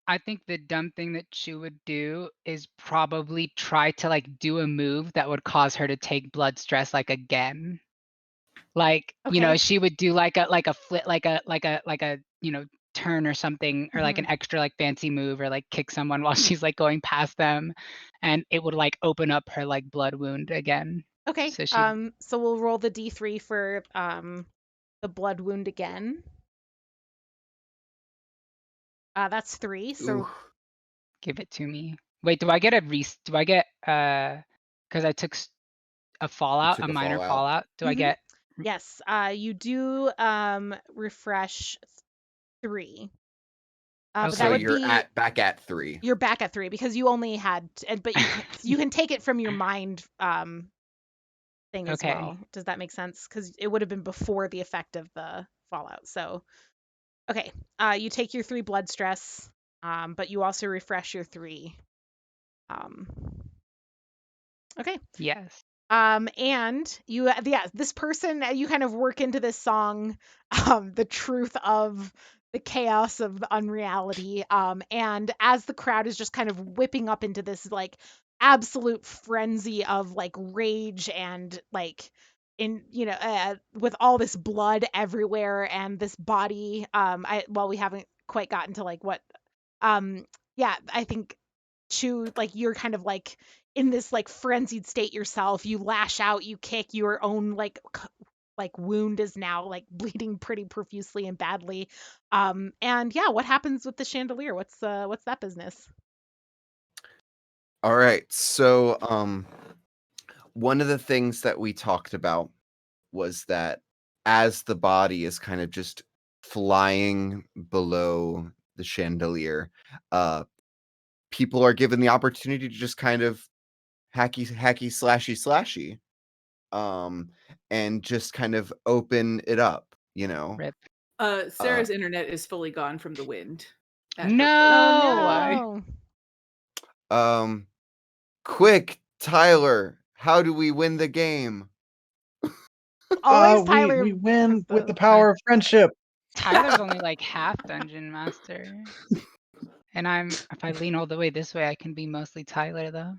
I think the dumb thing that she would do is probably try to like do a move that would cause her to take blood stress like again. Like, Okay. she would do like a flip, like a turn or something, or like an extra like fancy move, or like kick someone while she's like going past them, and it would like open up her like blood wound again. Okay. So she So we'll roll the D3 for the blood wound again. That's 3. So Ooh, give it to me. Wait, do I get do I get because I took a you fallout, took a a minor fallout. fallout. Do I Mhm. get Yes, you do refresh 3. But So that okay? would you're be back at 3. you're back at 3 because you only had but you can take it from your mind thing as Okay. well. Does that make sense? Cuz it would have been before the effect of the fallout. So, okay. You take your 3 blood stress, but you also refresh your 3. Um okay. Yes. And you, this person, you kind of work into this song, the truth of the chaos of the unreality. And as the crowd is just kind of whipping up into this like absolute frenzy of like rage and like with all this blood everywhere and this body, we haven't quite gotten to like what, um, yeah, I think like you're kind of like in this like frenzied state yourself. You lash out, you kick, your own like wound is now like bleeding pretty profusely and badly. And yeah, what happens with the chandelier? What's that business? All right. So one of the things that we talked about was that as the body is kind of just flying below the chandelier, uh people are given the opportunity to just kind of hacky slashy um and just kind of open it up, Rip. uh Sarah's internet is fully gone from the wind at her place Oh nearby. No. no. um quick, Tyler, how do we win the game? Always We Tyler has win with the the power of friendship. Tyler's only like half dungeon master. And if I lean all the way this way, I can be mostly Tyler though.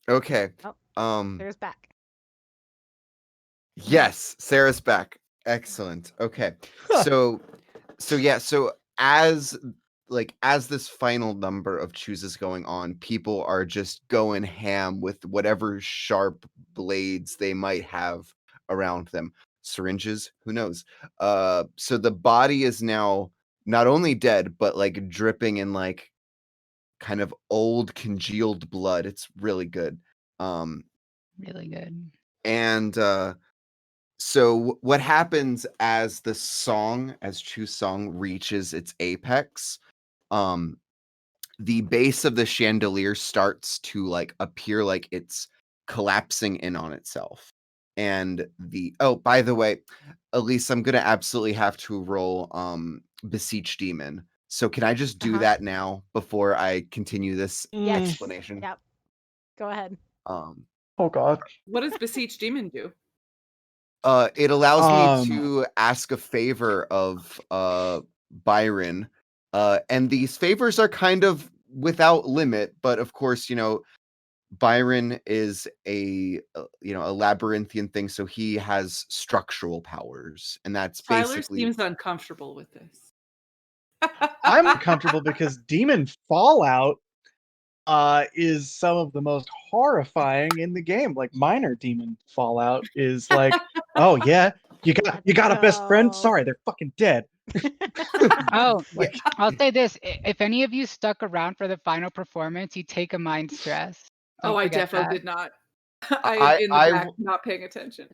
Okay. oh, um there's back. Yes, Sarah's back. Excellent. Okay. So yeah, so as this final number of chooses going on, people are just going ham with whatever sharp blades they might have around them. Syringes, who knows? So the body is now not only dead, but like dripping in like kind of old congealed blood. It's really good. Um Really good. and So what happens as Chu's song reaches its apex, um, the base of the chandelier starts to like appear like it's collapsing in on itself. And by the way, Elise, I'm gonna absolutely have to roll Beseech Demon. So can I just do Uh-huh. that now before I continue this Yes. explanation? Yep. Go ahead. Um Oh God. What does Beseech Demon do? It allows me Um. to ask a favor of Byron, and these favors are kind of without limit. But of course, Byron is a labyrinthian thing, so he has structural powers, and that's Tyler basically seems uncomfortable with this. I'm comfortable because demon fallout is some of the most horrifying in the game. Like minor demon fallout is like, oh yeah, you got a best friend. No. Sorry, they're fucking dead. Oh, yeah. Like I'll say this. If any of you stuck around for the final performance, you take a mind stress. Oh, Don't I forget defo that. did not. I am I in the I back, not paying attention.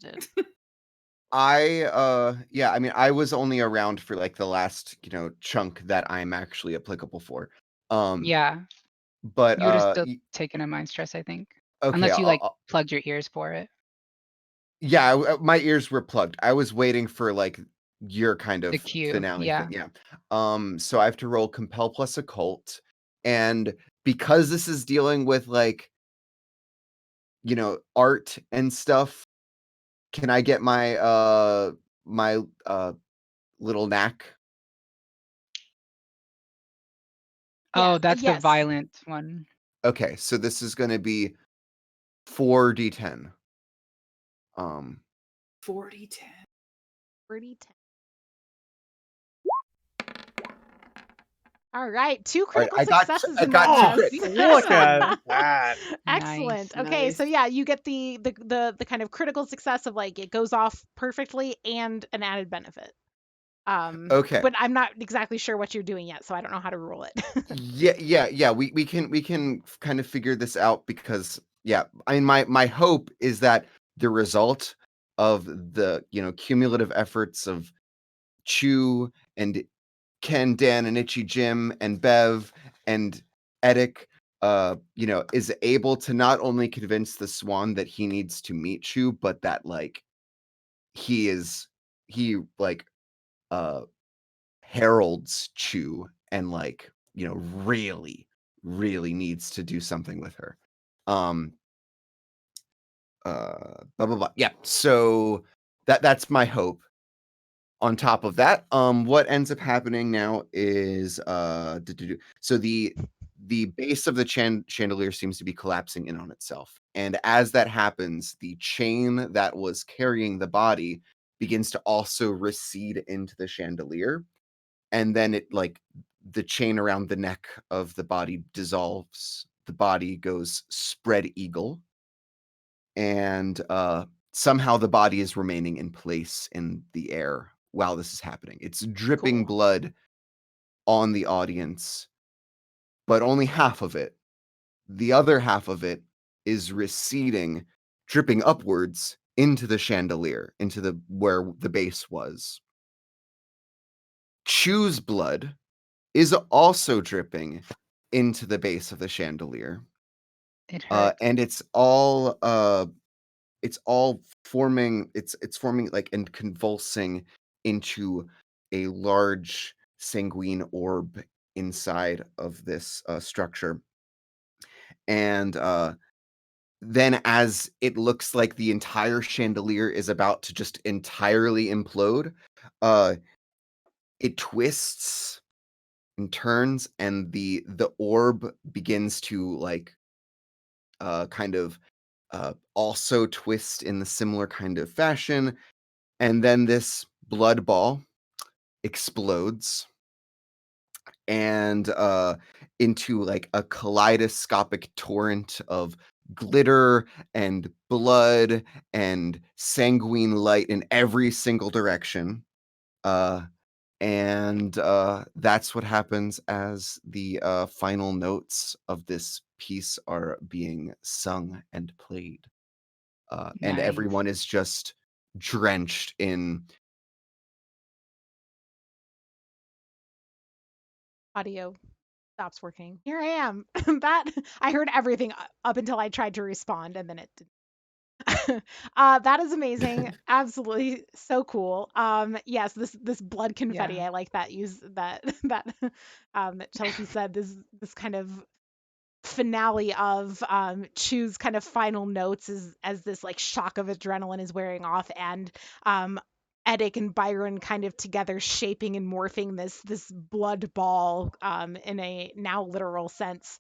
I did. yeah, I mean, I was only around for like the last chunk that I'm actually applicable for. Um Yeah. but You would have still taken a mind stress, I think. okay, Unless you like plugged your ears for it. yeah, my ears were plugged. I was waiting for like your kind The of cue, finale yeah. thing. Yeah. So I have to roll compel plus occult, and because this is dealing with like, you know, art and stuff, can I get my my little knack? Oh, that's the Yes. violent one. Okay, so this is going to be 4d10. 40-10. 40-10. All right, 2 All right, critical successes I in got that 2 mess. crits. Look at that. Excellent. Nice. Okay, so Nice. yeah, you get the kind of critical success of like it goes off perfectly and an added benefit. Okay. But I'm not exactly sure what you're doing yet, so I don't know how to rule it. Yeah. We can kind of figure this out because yeah, I mean my hope is that the result of the, you know, cumulative efforts of Chu and Ken, Dan, and Itchy Jim and Bev and Edic, you know, is able to not only convince the Swan that he needs to meet Chu, but that like he like uh heralds Chu and like, you know, really needs to do something with her. Um blah blah blah. Yeah. So that's my hope. On top of that, what ends up happening now is so the base of the chandelier seems to be collapsing in on itself. And as that happens, the chain that was carrying the body begins to also recede into the chandelier. And then it like the chain around the neck of the body dissolves. The body goes spread eagle, and somehow the body is remaining in place in the air while this is happening. It's dripping Cool. blood on the audience, but only half of it. The other half of it is receding, dripping upwards into the chandelier, into the where the base was. Chu's blood is also dripping into the base of the chandelier. It hurts. And it's all forming, it's forming like and convulsing into a large sanguine orb inside of this structure. And then as it looks like the entire chandelier is about to just entirely implode, uh it twists and turns, and the orb begins to like kind of also twist in the similar kind of fashion, and then this blood ball explodes and into like a kaleidoscopic torrent of glitter and blood and sanguine light in every single direction. uh and that's what happens as the final notes of this piece are being sung and played, and Nice. everyone is just drenched in Audio stops working. Here I am. That I heard everything up until I tried to respond, and then it didn't. That is amazing. Absolutely so cool. Yes, this blood confetti. Yeah. I like that use that that Chelsea said. This kind of finale of Chu's kind of final notes as this like shock of adrenaline is wearing off, and um Edic and Byron kind of together shaping and morphing this blood ball in a now literal sense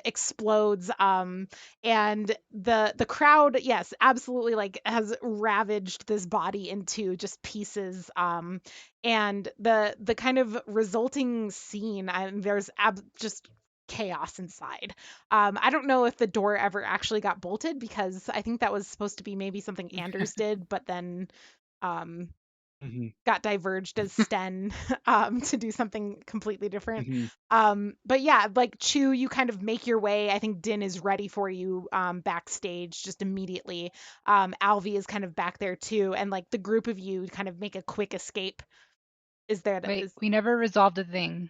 explodes, and the crowd, yes, absolutely, like has ravaged this body into just pieces, and the kind of resulting scene, there's just chaos inside. I don't know if the door ever actually got bolted, because I think that was supposed to be maybe something Anders did, but then um, Mhm, got diverged as Sten to do something completely different. mhm. But yeah, like Chu, you kind of make your way. I think Din is ready for you backstage just immediately. Alvi is kind of back there too, and like the group of you kind of make a quick escape. Is there Wait, is we never resolved a thing.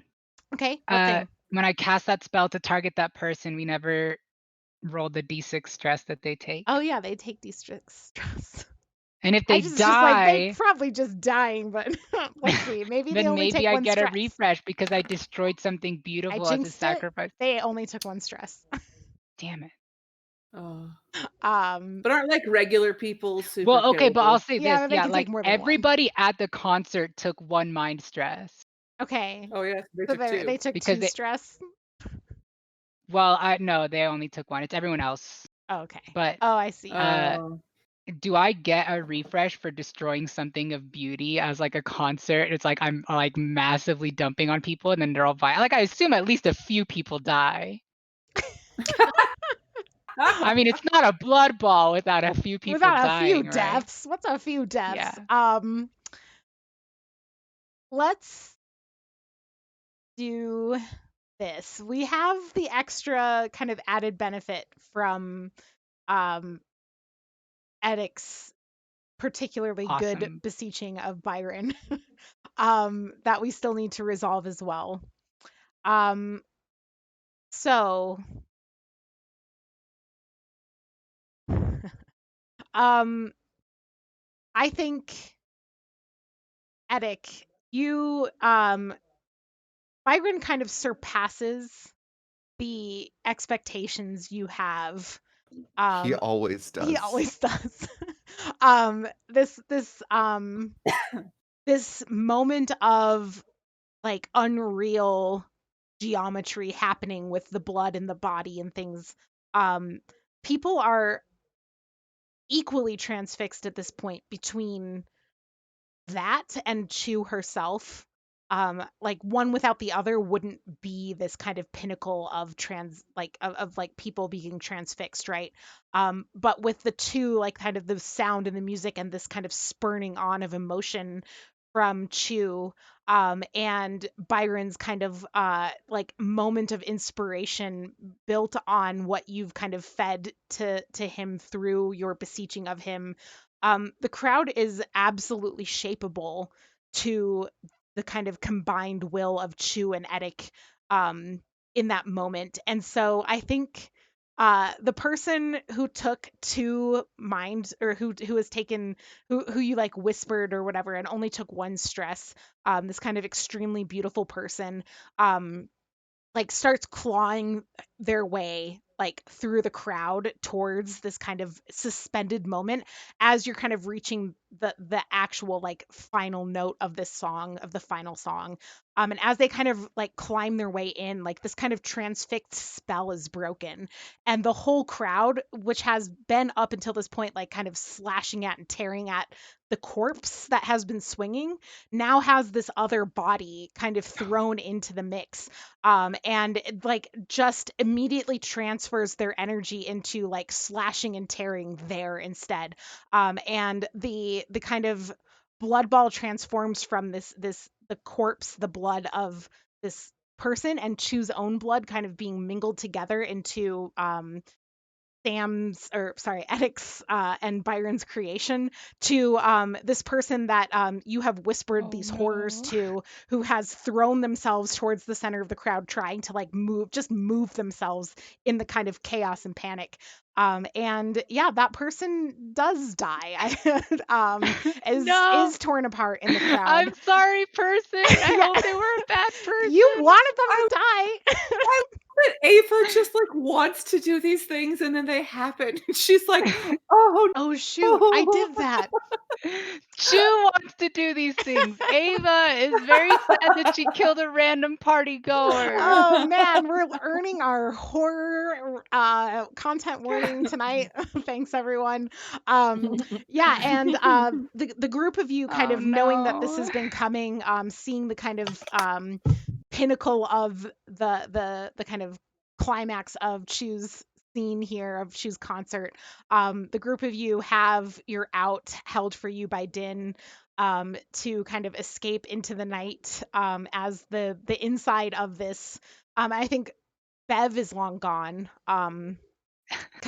okay? What thing? when I cast that spell to target that person, we never roll the d6 stress that they take. Oh yeah, they take stress. And if I they just like they die, probably just dying, but let's see. Maybe they then only maybe take I one get a stress. refresh because I destroyed something I beautiful as a jinxed it. sacrifice. They only took one stress. Damn it. Oh. Um, But aren't like regular people super Well, okay, but I'll killable? say Yeah, this. but they Yeah, can like take more than one. everybody at the concert took 1 mind stress okay. Oh yeah, they So took two. they took because 2 they. stress. Well, no, they only took 1. It's everyone else. Oh, okay. But Oh, I see. Oh. do I get a refresh for destroying something of beauty as like a concert? It's like I'm like massively dumping on people and then they're all like I assume at least a few people die. I mean, it's not a blood ball without a few people Without a few dying, right? deaths. What's a few deaths? Yeah. Let's do this. We have the extra kind of added benefit from Edic's particularly good Awesome. beseeching of Byron that we still need to resolve as well. So I think Edic, you Byron kind of surpasses the expectations you have. He always does. He always does. This this moment of like unreal geometry happening with the blood in the body and things. People are equally transfixed at this point between that and Chu herself. Like one without the other wouldn't be this kind of pinnacle of of like people being transfixed, right? But with the two, like kind of the sound and the music and this kind of spurning on of emotion from Chu, and Byron's kind of like moment of inspiration built on what you've kind of fed to him through your beseeching of him. The crowd is absolutely shapeable to the kind of combined will of Chu and Edic in that moment. And so I think the person who took 2 mind or who has taken who you like whispered or whatever and only took 1 stress, this kind of extremely beautiful person, like starts clawing their way like through the crowd towards this kind of suspended moment as you're kind of reaching the actual like final note of this song, of the final song. And as they kind of like climb their way in, like this kind of transfixed spell is broken, and the whole crowd, which has been up until this point like kind of slashing at and tearing at the corpse that has been swinging, now has this other body kind of thrown into the mix, and it, like just immediately transfers their energy into like slashing and tearing there instead. And the kind of blood ball transforms from the corpse, the blood of this person, and Chu's own blood kind of being mingled together into Edic's and Byron's creation to this person that you have whispered these horrors to, who has thrown themselves towards the center of the crowd, trying to like move themselves in the kind of chaos and panic. And yeah, that person does die. Is torn apart in the crowd. I'm sorry, person. I hope they were a bad person. You wanted them to die. But Ava just like wants to do these things and then they happen. She's like, oh shoot, I did that. Chu wants to do these things. Ava is very sad that she killed a random party goer. Oh man, we're earning our horror content warning tonight. Thanks everyone. Yeah, and the group of you kind of knowing that this has been coming, seeing the kind of pinnacle of the kind of climax of Chu's scene here, of Chu's concert. The group of you have your out held for you by Din, to kind of escape into the night, as the inside of this, I think Bev is long gone, kind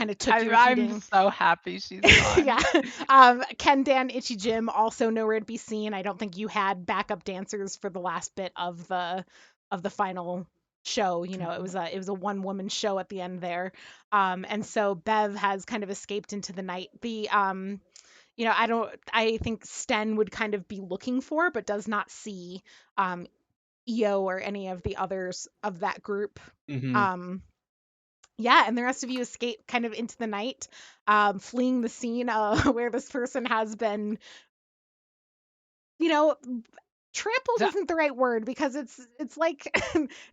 of took your I'm heating. so happy she's gone. Yeah. Ken, Dan, Itchy Jim also nowhere to be seen. I don't think you had backup dancers for the last bit of the final show. You know, it was a one woman show at the end there. And so Bev has kind of escaped into the night. You know, I think Sten would kind of be looking for, but does not see EO or any of the others of that group. Mhm. Yeah, and the rest of you escape kind of into the night, fleeing the scene where this person has been, you know, trampled The- isn't the right word because it's like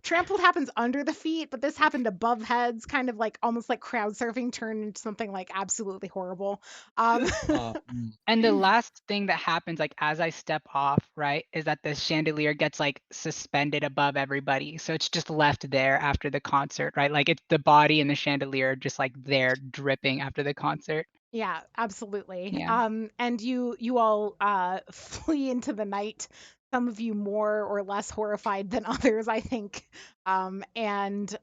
trampled happens under the feet, but this happened above heads, kind of like almost like crowd surfing turned into something like absolutely horrible. And the last thing that happens, like as I step off, right, is that the chandelier gets like suspended above everybody. So it's just left there after the concert, right? Like it's the body and the chandelier just like there dripping after the concert. Yeah, absolutely. Yeah. And you all flee into the night. Some of you more or less horrified than others, I think. And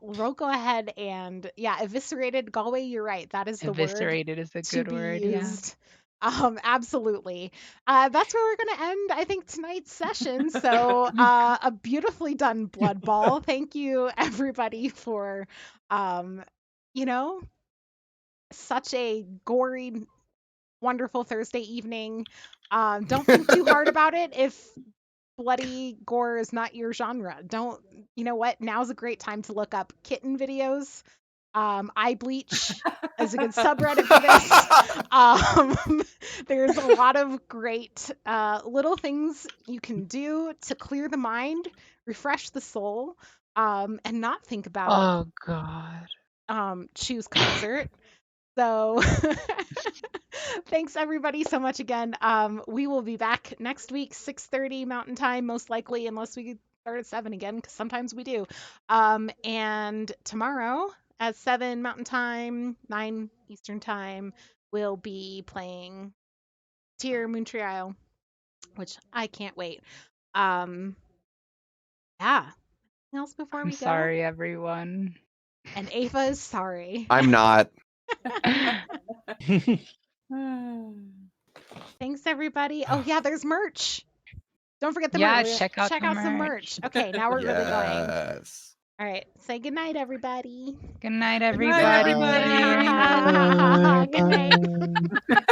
we'll go ahead and yeah, eviscerated. Galway, you're right. That is the word Eviscerated is a to good be word. Yeah. used. Absolutely. That's where we're gonna end, I think, tonight's session. So a beautifully done blood ball. Thank you everybody for you know, such a gory, wonderful Thursday evening. Don't think too hard about it if bloody gore is not your genre. Don't, you know what? Now's a great time to look up kitten videos. Eye bleach is a good subreddit for this. There's a lot of great little things you can do to clear the mind, refresh the soul, and not think about Oh God. choose concert. So thanks everybody so much again. We will be back next week, 6:30 Mountain Time, most likely, unless we start at 7 again, because sometimes we do. And tomorrow at 7 Mountain Time, 9 Eastern Time, we'll be playing Tier Montreal, which I can't wait. Yeah. Anything else before I'm we go? sorry, everyone. And Ava is sorry. I'm not. Thanks everybody. Oh yeah, there's merch. Don't forget the Yeah, merch. check out Check the out some merch. merch. Okay, now we're really going. Yes. All right. Say goodnight, everybody. Good night, Good night, everybody. everybody. Good night.